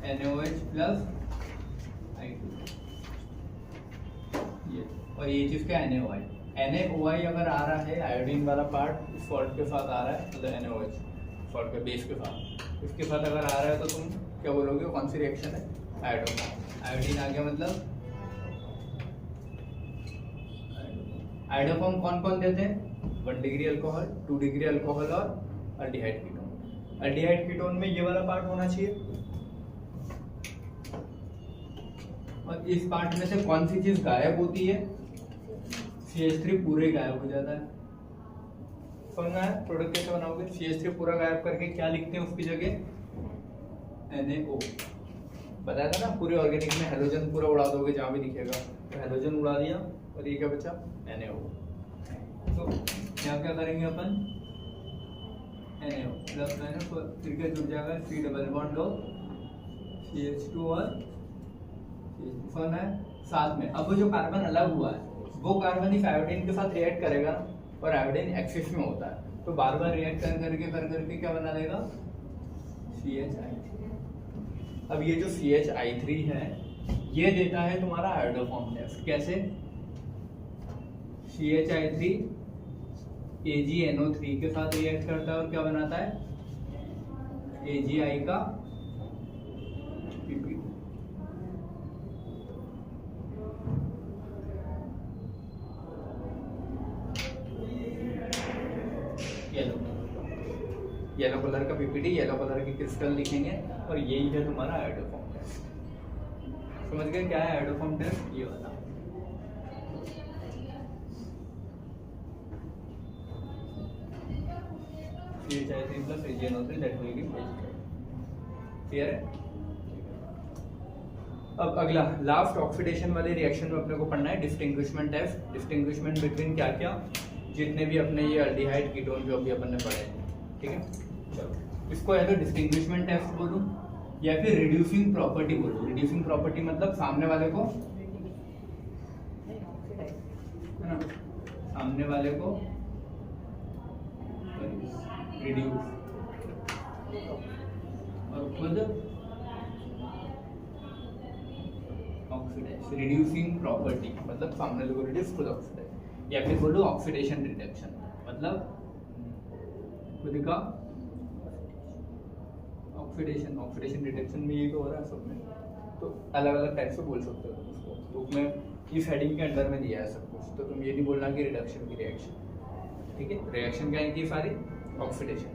NaOH प्लस I2, ये, और ये चीज क्या, NaOI। NaOI अगर आ रहा है, आयोडीन वाला पार्ट इस सॉल्ट के साथ आ रहा है, मतलब NaOH सॉल्ट के बेस के साथ, इसके साथ अगर आ रहा है, तो तुम क्या बोलोगे, कौन सी रिएक्शन है, आयोडोफॉर्म। आयोडीन आ गया, मतलब आयोडोफॉर्म कौन कौन देते हैं, 1 डिग्री अल्कोहल, 2 डिग्री अल्कोहल और अल्डिहाइड कीटोन। अल्डिहाइड कीटोन में ये वाला पार्ट होना चाहिए, और इस पार्ट में से कौन सी चीज गायब होती है, CH3 पूरे गायब हो जाता है। समझना है प्रोडक्ट कैसे बनाओगे, CH3 पूरा गायब करके क्या लिखते हैं उसकी जगह, NaO। बताया था ना, पूरे ऑर्गेनिक में हेलोजन पूरा उड़ा दोगे जहां भी दिखेगा, तो हेलोजन उड़ा दिया, और ये क्या बचा, NaO। तो यहाँ क्या करेंगे अपन, NaO प्लस माइनस, फिर क्या जुड़ जाएगा, C double bond O, CH2 और फन है साथ में। अब वो जो कार्बन अलग हुआ है, वो कार्बन इस आयोडीन के साथ रिएक्ट करेगा, और आयोडीन एक्सिस में होता है, तो बार बार रिएक्ट कर करके क्या बना देगा, CH3। अब ये जो CH3 है, ये देता है तुम्हारा आयोडोफॉर्म टेस्ट। कैसे, CH3 AgNO3 के साथ रिएक्ट करता है, और क्या बनाता है, AgI का PP। येलो कलर का पीपीटी, येलो कलर के क्रिस्टल लिखेंगे, और यही है तुम्हारा आयोडोफॉर्म टेस्ट। समझ गए क्या है आयोडोफॉर्म टेस्ट, ये वाला। CH3 plus AgNO3 that will give H2। Clear है। अब अगला लास्ट ऑक्सीडेशन वाले रिएक्शन में अपने को पढ़ना है डिस्टिंग्विशमेंट टेस्ट। डिस्टिंग्विशमेंट बिटवीन क्या क्या, जितने भी अपने ये अल्डिहाइड कीटोन जो अभी अपन ने पढ़े, ठीक है। चलो इसको या तो डिस्टिंग्विशमेंट टेस्ट बोलूं, या फिर रिड्यूसिंग प्रॉपर्टी बोलूं। रिड्यूसिंग प्रॉपर्टी मतलब सामने वाले को, है ना, सामने वाले को रिड्यूस, और खुद ऑक्सीडाइज। रिड्यूसिंग प्रॉपर्टी मतलब सामने वाले को रिड्यूस, खुद ऑक्सीडाइज। या फिर बोलो ऑक्सीडेशन रिडक्शन, मतलब खुद का ऑक्सीडेशन, ऑक्सीडेशन डिटेक्शन में ये तो हो रहा है सब में, तो अलग अलग टाइप से बोल सकते हो उसको। तो उसमें इस हेडिंग के अंडर में दिया है सब कुछ, तो तुम ये नहीं बोलना कि रिडक्शन की रिएक्शन, ठीक है। रिएक्शन क्या है कि सारी ऑक्सीडेशन।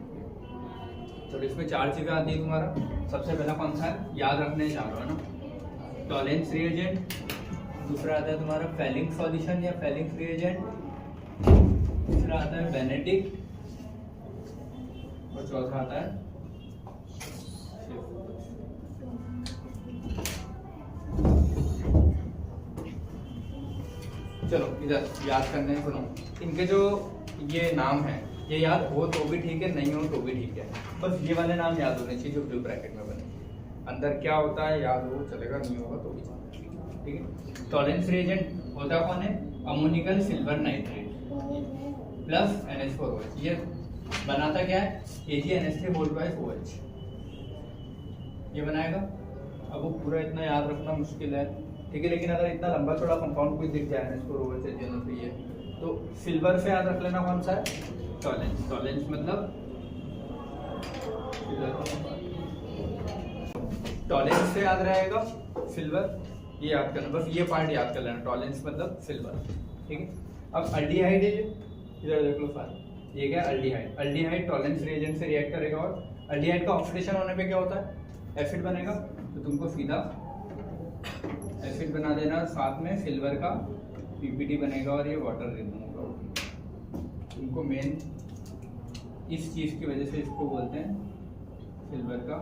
तो इसमें 4 चीज़ें आती है तुम्हारा। सबसे पहला कौन सा है, याद रखने जा रहा हो ना, टॉलेंस रिएजेंट। दूसरा आता है तुम्हारा फेलिंग सॉल्यूशन या फेलिंग रिएजेंट। तीसरा आता है बेनेडिक्ट और चौथा आता है चलो इधर याद करने सुनो। इनके जो ये नाम है ये याद हो तो भी ठीक है, नहीं हो तो भी ठीक है, बस ये वाले नाम याद होने चाहिए जो ब्लू ब्रैकेट में बने। अंदर क्या होता है याद हो चलेगा, नहीं होगा तो भी चलेगा, ठीक है। टॉलेंस रिएजेंट होता कौन है, ammoniacal silver nitrate plus NH4OH। ये बनाता क्या है, AgNH3 ये बनाएगा। अब वो पूरा इतना याद रखना मुश्किल है, ठीक है, लेकिन अगर इतना लंबा चौड़ा कंपाउंड कोई दिख जाए NH4OH है तो सिल्वर से याद रख लेना कौन सा है, टॉलेंस। टॉलेंस मतलब टॉलेंस से याद रहेगा सिल्वर, ये याद करना, बस ये पार्ट याद कर लेना, टॉलेंस मतलब सिल्वर, ठीक है। अब अल्डिहाइड है, इधर देख लो सारे, ये क्या अल्डिहाइड। अल्डिहाइड टॉलेंस रिएजेंट से रिएक्ट करेगा और अल्डिहाइड का ऑक्सीडेशन होने पे क्या होता है, एसिड बनेगा। तो तुमको सीधा एसिड बना देना, साथ में सिल्वर का PPT बनेगा और ये वाटर रिमूव होगा। तुमको मेन इस चीज की वजह से इसको बोलते हैं सिल्वर का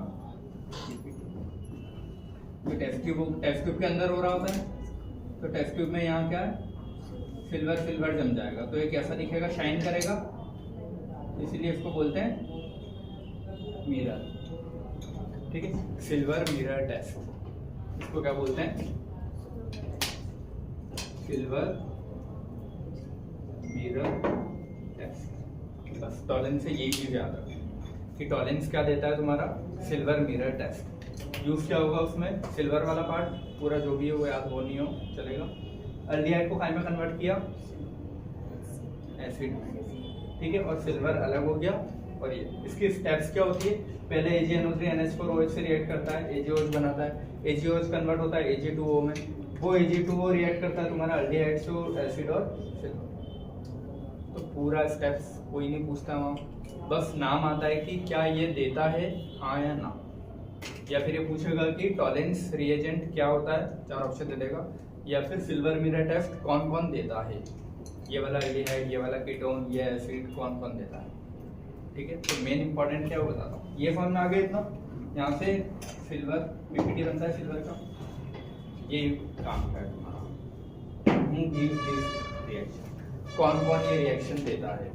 PPT। तो टेस्ट ट्यूब के अंदर हो रहा होता है, तो टेस्ट ट्यूब में यहाँ क्या है, सिल्वर सिल्वर जम जाएगा, तो ये कैसा दिखेगा, शाइन करेगा, इसीलिए इसको बोलते हैं मिरर, ठीक है। सिल्वर मिरर टेस्ट, इसको क्या बोलते हैं, सिल्वर मिरर टेस्ट। बस टॉलेंस से यही चीज याद रखें कि टॉलेंस क्या देता है तुम्हारा, सिल्वर मिरर टेस्ट। यूज क्या होगा उसमें, सिल्वर वाला पार्ट पूरा जो भी है वो याद हो नहीं हो चलेगा। अल्डिहाइड को काय में कन्वर्ट किया, एसिड, ठीक है, और सिल्वर अलग हो गया। और ये इसकी स्टेप्स क्या होती है, पहले AgNO3 NH4OH से रिएक्ट करता है, AgOH बनाता है, AgOH कन्वर्ट होता है Ag2O में, वो Ag2O रिएक्ट करता है तुम्हारा अल्डिहाइड से एसिड और सिल्वर। तो पूरा स्टेप्स कोई नहीं पूछता वहाँ, बस नाम आता है कि क्या ये देता है हाँ या ना, या फिर ये पूछेगा कि टॉलेंस रिएजेंट क्या होता है, 4 ऑप्शन दे देगा, या फिर सिल्वर मिरर टेस्ट कौन कौन देता है, ये वाला एल्डिहाइड, ये वाला कीटोन, ये एसिड कौन कौन देता है, ठीक है। तो मेन इंपॉर्टेंट क्या है वो बताता हूँ, ये फॉर्म में आ गया इतना। यहाँ से सिल्वर PPT बनता है सिल्वर का, ये काम है तुम्हारा, रिएक्शन कौन कौन ये रिएक्शन देता है,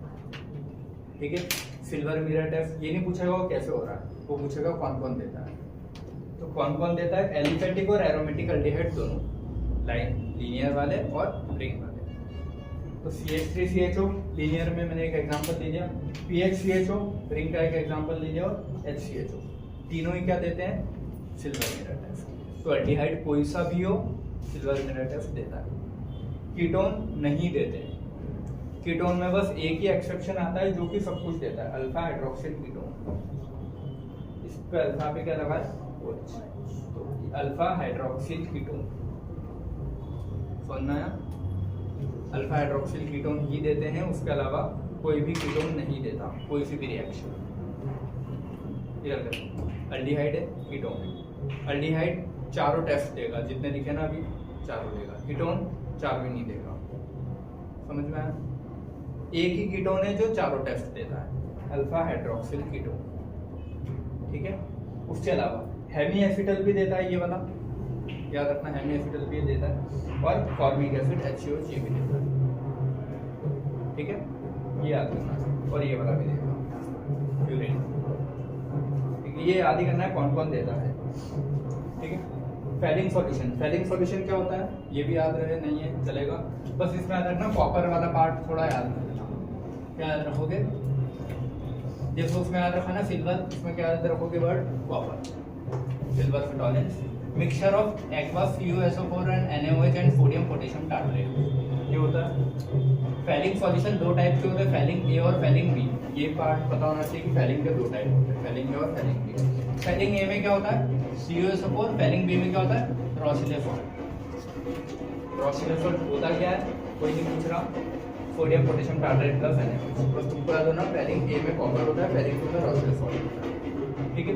ठीक है। सिल्वर मिरर टेस्ट ये नहीं पूछेगा वो कैसे हो रहा है, वो पूछेगा कौन कौन देता है। तो कौन कौन देता है, एलिफेटिक और एरोमेटिक अल्डिहाइड दोनों, लाइन लीनियर वाले और रिंग वाले। तो CH3CHO लीनियर में मैंने एक एग्जांपल दे दिया, PHCHO रिंग का एक एग्जांपल दे दिया, और HCHO, तीनों ही क्या देते हैं, सिल्वर मिरर टेस्ट। तो अल्डिहाइड कोई सा भी हो सिल्वर मिरर टेस्ट देता है। कीटोन नहीं देते हैं, कीटोन में बस एक ही एक्सेप्शन आता है जो कि सब कुछ देता है, अल्फा हाइड्रोक्सिल कीटोन। इस पे अल्फा पे क्या लगा है, OH, तो अल्फा हाइड्रोक्सिल कीटोन, समझना है, अल्फा हाइड्रोक्सिल कीटोन ही देते हैं, उसके अलावा कोई भी कीटोन नहीं देता कोई सी भी रिएक्शन। क्लियर करें, अल्डिहाइड है, कीटोन है। अल्डिहाइड चारों टेस्ट देगा, जितने दिखे ना अभी चारों देगा, कीटोन चारों ही नहीं देगा, समझ में आया। एक ही कीटोन है जो चारों टेस्ट देता है, अल्फा हाइड्रोक्सिल कीटोन, ठीक है। उसके अलावा हेमी एसिटल भी देता है, ये वाला याद रखना, हेमी एसिटल भी देता है, और फॉर्मिक एसिड HCOH भी देता है, ठीक है, ये याद करना। और ये वाला भी देगा, यूरिन, ठीक है, ये याद ही करना है कौन कौन देता है, ठीक है। फेलिंग सॉल्यूशन, फेलिंग सॉल्यूशन क्या होता है ये भी याद रहे, नहीं है चलेगा, बस इसमें याद रखना कॉपर वाला पार्ट थोड़ा याद रखना। क्या याद रखोगे, जैसे उसमें याद रखा ना सिल्वर, इसमें क्या याद रखोगे वर्ड, कॉपर। सिल्वर से Tollens, mixture of aqua CuSO4 and NaOH and sodium potassium tartrate, ये होता है फैलिंग सॉल्यूशन दो टाइप के होते हैं, फैलिंग ए और फैलिंग बी। ये पार्ट पता होना चाहिए कि फैलिंग के दो टाइप होते हैं, फैलिंग ए और फैलिंग बी। फैलिंग ए में क्या होता है CuSO4, फैलिंग बी में क्या होता है रॉसिलेसॉल्ट। रॉसिलेसॉल्ट होता क्या है कोई नहीं पूछ रहा, sodium potassium tartrate plus NaOH। बस तुमको याद होना फैलिंग ए में कॉपर होता है, फैलिंग बी में रॉसिलेसॉल्ट होता है। ठीक है,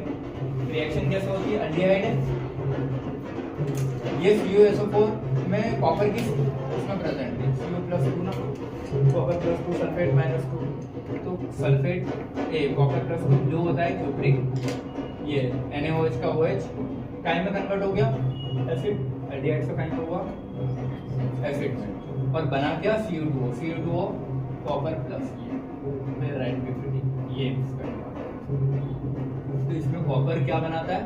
रिएक्शन कैसे होती है, एल्डिहाइड है ये CuSO4 में कॉपर की उसमें प्रेजेंट है Cu+2 ना, कॉपर +2 सल्फेट -2, तो सल्फेट ए कॉपर +2 ब्लू होता है क्यूप्रिक, ये NaOH का OH काई में कन्वर्ट हो गया एसिड, एल्डिहाइड से काई में हुआ एसिड में, और बना क्या Cu2O कॉपर प्लस ये राइट पीपीटी ये इसका। तो इसमें कॉपर क्या बनाता है,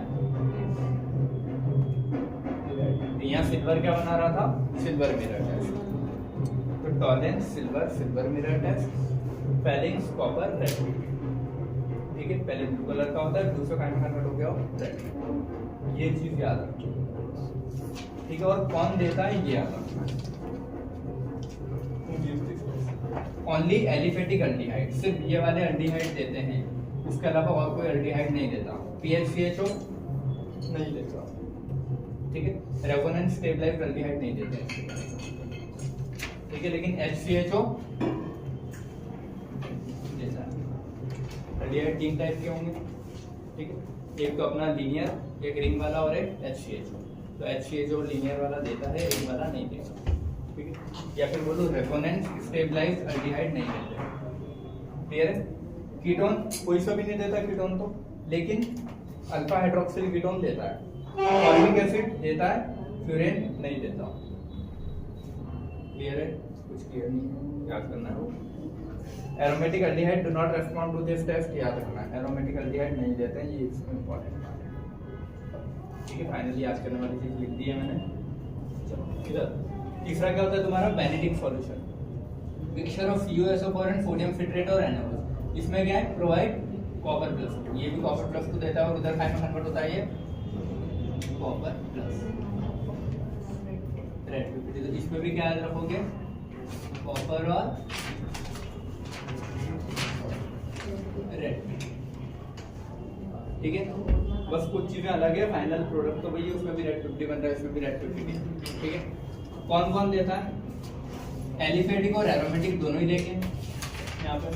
यहाँ सिल्वर क्या बना रहा था, सिल्वर मिरर टेस्ट। तो Tollens silver, silver mirror test, Fehling's copper red. ठीक है, पहले ब्लू कलर का होता है, दूसरा काइंड कन्वर्ट हो गया रेड। ये चीज याद रखो। ठीक है, और कौन देता है ये याद रखना है। ओनली एलिफेटिक एल्डिहाइड, सिर्फ ये वाले एल्डिहाइड देते हैं, उसके अलावा और कोई एल्डिहाइड नहीं देता। PHCHO नहीं देता। ठीक है, रेजोनेंस स्टेबलाइज्ड एल्डिहाइड नहीं देते हैं। ठीक है, लेकिन HCHO देता है। एल्डिहाइड तीन टाइप के होंगे। ठीक है, एक तो अपना लीनियर, एक रिंग वाला और एक HCHO। तो HCHO लीनियर वाला देता है, रिंग वाला नहीं देता। ठीक है, या फिर बोलो रेजोनेंस स्टेबलाइज्ड एल्डिहाइड नहीं देते। क्लियर है, कीटोन कोई सा भी नहीं देता कीटोन तो, लेकिन अल्फा हाइड्रोक्सिल कीटोन देता है, फॉर्मिक एसिड देता है, फ्यूरेन नहीं देता। क्लियर है, कुछ क्लियर नहीं है, याद करना है। Aromatic aldehyde do not respond to this test, याद रखना है, एरोमेटिक एल्डिहाइड नहीं देते हैं, ये इसमें इंपॉर्टेंट बात है। ठीक है, फाइनली याद करने वाली चीज लिख दी है मैंने। चलो इधर तीसरा क्या होता है तुम्हारा Benedict solution, mixture of CuSO4 and sodium citrate और NaOH। इसमें क्या है, प्रोवाइड कॉपर प्लस, ये भी कॉपर प्लस को देता है, और उधर काइंड में कन्वर्ट होता है ये कॉपर प्लस रेड पीपीटी। तो इसमें भी क्या याद रखोगे, कॉपर और रेड। ठीक है, बस कुछ चीजें अलग है, फाइनल प्रोडक्ट तो वही है, उसमें भी रेड 50 बन रहा है, इसमें भी रेड 50। ठीक है, कौन कौन देता है, एलिफेटिक और एरोमेटिक दोनों ही देंगे यहाँ पर।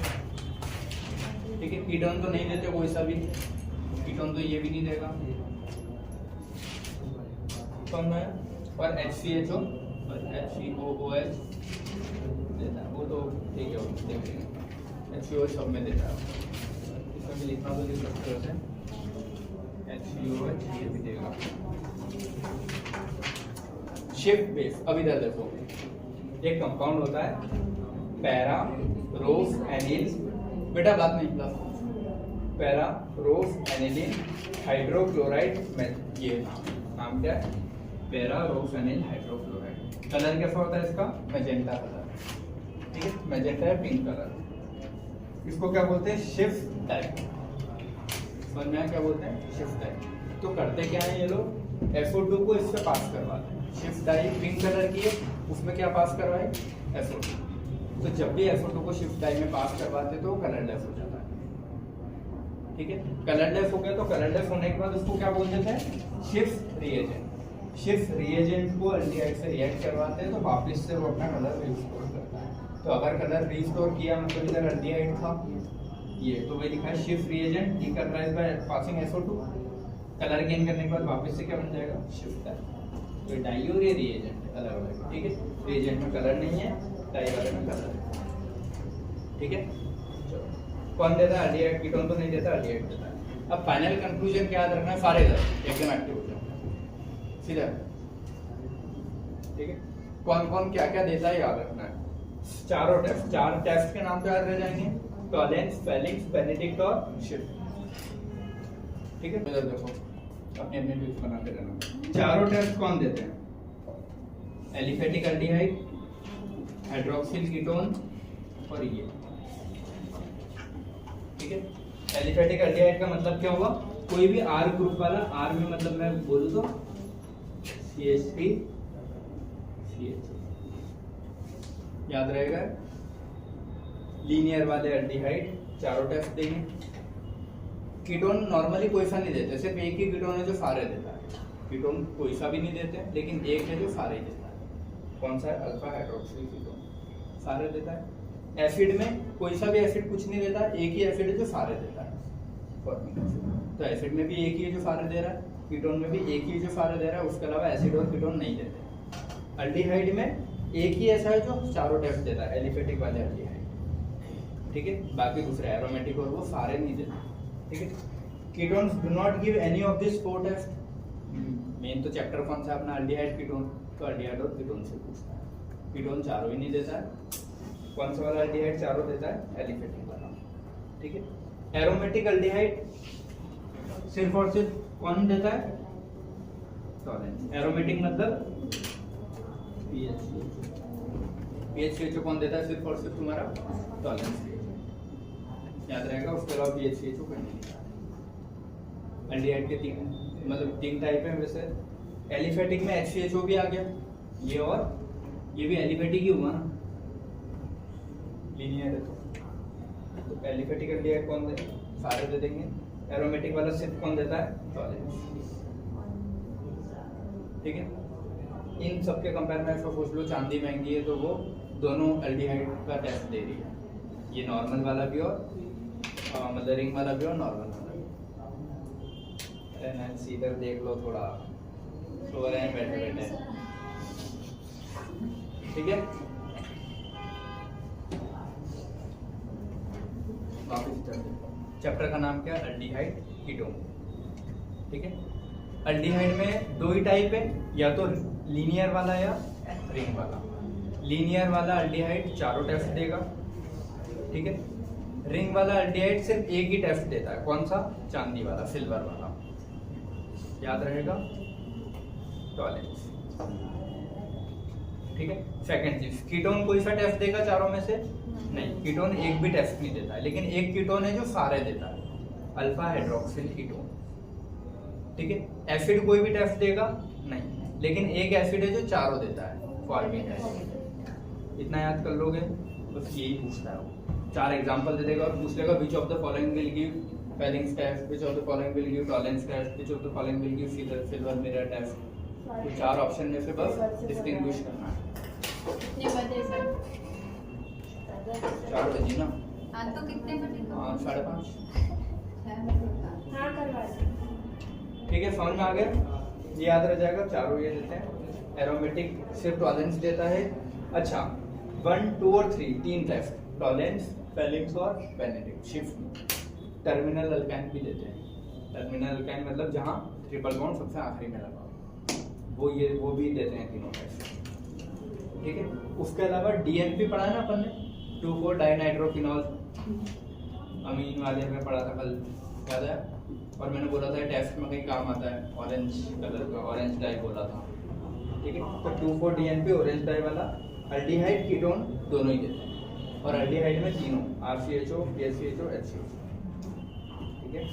ठीक है, कीटोन तो नहीं देते कोई सा भी, कीटोन तो ये भी नहीं देगा कौन है, और HCHO और HCOOH देता है, वो तो ठीक है, वो देख लेंगे। HCOH सब में देता है, इसमें भी लिखना तो लिख सकते होते हैं, HCOH ये भी देगा। शिफ्ट बेस, अब इधर देखो, एक कंपाउंड होता है पैरा रोस एनिल, बेटा बात नहीं प्लस, पैरा रोस एनिलीन हाइड्रोक्लोराइड में, ये नाम क्या है, पैरा रोस एनिल हाइड्रोक्लोराइड। कलर कैसा होता है इसका, मैजेंटा कलर। ठीक है, मैजेंटा है पिंक कलर। इसको क्या बोलते हैं, शिफ्ट टाइप। समझ में क्या बोलते हैं, शिफ्ट टाइप। तो करते क्या है ये लोग, SO2 को इससे पास करवाते हैं। शिफ्ट डाई पिंक कलर की है, उसमें क्या पास करवाए, SO2। तो जब भी SO2 को शिफ्ट डाई में पास करवाते तो कलरलेस हो जाता है। ठीक है, कलरलेस हो गया, तो कलरलेस होने के बाद उसको क्या बोल देते हैं, शिफ्ट रिएजेंट। शिफ्ट रिएजेंट को एल्डिहाइड से रिएक्ट करवाते हैं, तो वापस से वो अपना कलर रिस्टोर करता है। तो अगर कलर रिस्टोर किया मतलब इधर एल्डिहाइड था ये, तो वही लिखा है shift reagent decolourised by passing SO2। Colour gain करने के बाद वापस से क्या बन जाएगा, शिफ्ट डाई। तो डाई और ये रिएजेंट अलग अलग। ठीक है, रिएजेंट में कलर नहीं है, डाई वाले में कलर है। ठीक है, चलो कौन देता है, एल्डिहाइड। कीटोन तो नहीं देता, एल्डिहाइड देता है। अब फाइनल कंक्लूजन क्या याद रखना है, सारे इधर एकदम एक्टिव हो जाओ सीधा। ठीक है, कौन कौन क्या क्या देता है याद रखना है। चारों टेस्ट, चार टेस्ट के नाम तो याद रह जाएंगे, टॉलेंस, फेलिक्स, बेनेडिक्ट और शिफ्ट। ठीक है, इधर देखो, अपने अपने लिस्ट बनाते रहना। चारों टेस्ट कौन देते हैं, एलिफेटिक एल्डिहाइड, हाइड्रोक्सिल कीटोन और ये। ठीक है, एलिफेटिक एल्डिहाइड का मतलब क्या होगा, कोई भी R ग्रुप वाला, R में मतलब मैं बोलूं तो CH3 CH, याद रहेगा। लीनियर वाले एल्डिहाइड चारों टेस्ट देंगे। कीटोन नॉर्मली कोई सा नहीं देते, सिर्फ एक ही कीटोन है जो सारे देता है। कीटोन कोई सा भी नहीं देते, लेकिन एक है जो सारे ही देता है। कौन सा है? अल्फा हाइड्रोक्सिल कीटोन, सारे देता है। एसिड में कोई सा भी एसिड कुछ नहीं देता, एक ही एसिड है जो सारे देता है, फॉर्मिक एसिड। तो एसिड में भी एक ही है जो सारे दे रहा है, कीटोन में भी एक ही जो सारे दे रहा है, उसके अलावा एसिड और कीटोन नहीं देते। अल्डिहाइड में एक ही ऐसा है जो चारों टेस्ट देता है, एलिफेटिक वाले अल्डिहाइड, ठीक है। बाकी दूसरे एरोमेटिक और वो सारे नहीं देते, ठीक है। Ketones do not give any of this four test. Main तो चैप्टर कौन सा अपना? Aldehyde ketone. तो अल्डिहाइड और कीटोन से पूछता है। कीटोन चारों ही नहीं देता है। कौन सा वाला अल्डिहाइड चारों देता है? एलिफेटिक वाला, ठीक है। एरोमेटिक अल्डिहाइड सिर्फ और सिर्फ कौन देता है? टॉलेंस। एरोमेटिक मतलब पीएचसीएचओ कौन देता है? सिर्फ और सिर्फ तुम्हारा टॉलेंस याद रहेगा। उसके अलावा पीएचसीएचओ कोई नहीं देता। एल्डिहाइड के तीन टाइप है वैसे। एलिफेटिक में एचसीएचओ भी आ गया, ये और ये भी एलिफेटिक ही हुआ ना, लीनियर है तो एलिफेटिक एल्डिहाइड कौन दे? सारे दे देंगे। एरोमेटिक वाला सिर्फ कौन देता है? टॉलेंस, ठीक है। इन सबके कंपेयर में ऐसा पूछ लो, चांदी महंगी है तो वो दोनों एल्डिहाइड का टेस्ट दे रही है, ये नॉर्मल वाला भी और मतलब रिंग वाला भी और नॉर्मल वाला भी। इधर देख लो, थोड़ा सो रहे हैं बैठे बैठे, ठीक है। वापस चैप्टर का नाम क्या है? अल्डिहाइड कीटोन, ठीक है। अल्डिहाइड में दो ही टाइप है, या तो लीनियर वाला या रिंग वाला। लीनियर वाला अल्डिहाइड चारों टेस्ट देगा, ठीक है। रिंग वाला अल्डिहाइड सिर्फ एक ही टेस्ट देता है, कौन सा? चांदी वाला, सिल्वर वाला, याद रहेगा, टॉलेंस, ठीक है। सेकंड चीज, कीटोन कोई सा टेस्ट देगा चारों में से? नहीं, कीटोन एक भी टेस्ट नहीं देता है, लेकिन एक कीटोन है जो सारे देता है, अल्फा हाइड्रोक्सिल कीटोन, ठीक है। एसिड कोई भी टेस्ट देगा? नहीं, लेकिन एक एसिड है जो चारों देता है, फॉर्मिक एसिड। इतना याद कर लोगे, बस यही पूछता है वो। चार एग्जांपल दे देगा और पूछ लेगा which of the following will give Felling's test, which of the following will give Tollens test, which of the following will give silver mirror test. तो चार ऑप्शन में से बस डिस्टिंग्विश करना है। कितने बजे सर? 4 बजे ना? हाँ, तो कितने बजे? 5:30। हाँ, करवा दो। ठीक है, समझ में आ गया? ये याद रह जाएगा, चारों ये देते हैं। एरोमेटिक सिर्फ टॉलेंस देता है। अच्छा, 1, 2 और 3 तीन टेस्ट, टॉलेंस, फेलिंग्स और बेनेडिक्ट। शिफ्ट टर्मिनल अल्काइन भी देते हैं। टर्मिनल अल्काइन मतलब जहाँ ट्रिपल बॉन्ड सबसे आखिरी में लगा, वो भी देते हैं तीनों टेस्ट, ठीक है। उसके अलावा डीएनपी पढ़ा है ना अपन ने, 2,4 डाइनाइट्रोफिनॉल, अमीन वाले में पढ़ा था कल, याद है? और मैंने बोला था टेस्ट में कहीं काम आता है, ऑरेंज कलर का, ऑरेंज डाई बोला था, ठीक है। तो 2,4 डीएनपी ऑरेंज डाई वाला अल्डिहाइड कीटोन दोनों ही देते हैं, और अल्डिहाइड में तीनों RCHO, PHCHO, HCHO, ठीक है।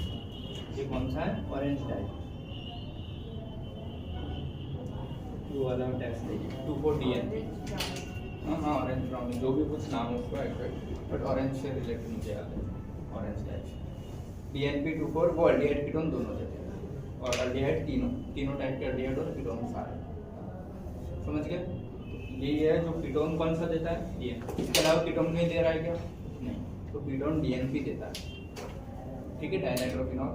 ये कौन सा है? ऑरेंज डाई, वो वाला टेस्ट है 2,4 डीएनपी। हाँ, ऑरेंज ब्राउन जो भी कुछ नाम है उसका एक्चुअली, बट ऑरेंज से रिलेटेड मुझे याद है, ऑरेंज डाई। डीएनपी 2,4 वो अल्डिहाइड कीटोन दोनों देते हैं, और अल्डिहाइड तीनों टाइप के अल्डिहाइड और कीटोन सारे, समझ गए? यही है जो कीटोन कौन सा देता है? डीएनपी। इसके अलावा कीटोन नहीं दे रहा है क्या? नहीं, तो कीटोन डीएनपी देता है, ठीक है। डाइनाइट्रोफिनॉल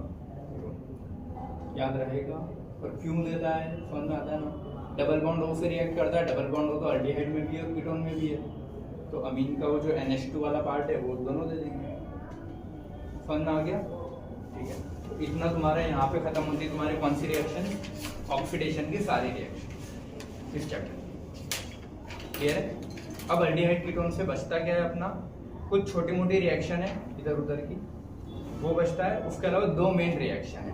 याद रहेगा। और क्यों देता है समझ में आता है ना? डबल बॉन्ड O से रिएक्ट करता है, डबल बॉन्ड O तो अल्डिहाइड में भी है और कीटोन में भी है, तो अमीन का वो जो NH2 वाला पार्ट है वो दोनों दे देंगे। समझ में आ गया? ठीक है, तो इतना तुम्हारे यहाँ पे खत्म होती है तुम्हारी कौन सी रिएक्शन? ऑक्सीडेशन की सारी रिएक्शन इस चैप्टर। क्लियर है? अब अल्डिहाइड कीटोन से बचता क्या है अपना? कुछ छोटी मोटी रिएक्शन है इधर उधर की, वो बचता है। उसके अलावा दो मेन रिएक्शन है,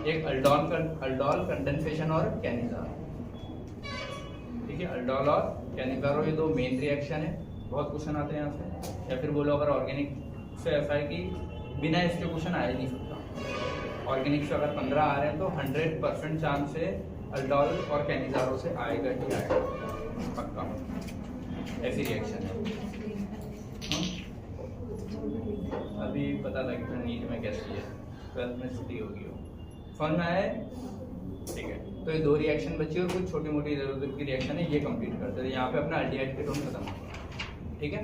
एक अल्डोल कंडेंसेशन और कैनिजारो, ठीक है। अल्डोल और कैनिजारो ये दो मेन रिएक्शन है। बहुत क्वेश्चन आते हैं यहाँ से, या फिर बोलो अगर ऑर्गेनिक से ऐसा है कि बिना इसके क्वेश्चन आ ही नहीं सकता। ऑर्गेनिक से अगर 15 आ रहे हैं तो 100% चांस से अल्डोल और कैनिजारो से आएगा ही आएगा, पक्का। ऐसी रिएक्शन है। 12th में छुट्टी होगी वो। समझ में आया है? ठीक है, तो ये 2 रिएक्शन बची और कुछ छोटी मोटी इधर उधर की रिएक्शन है, ये कंप्लीट करते हैं। यहाँ पे अपना अल्डिहाइड कीटोन खत्म होगा। ठीक है।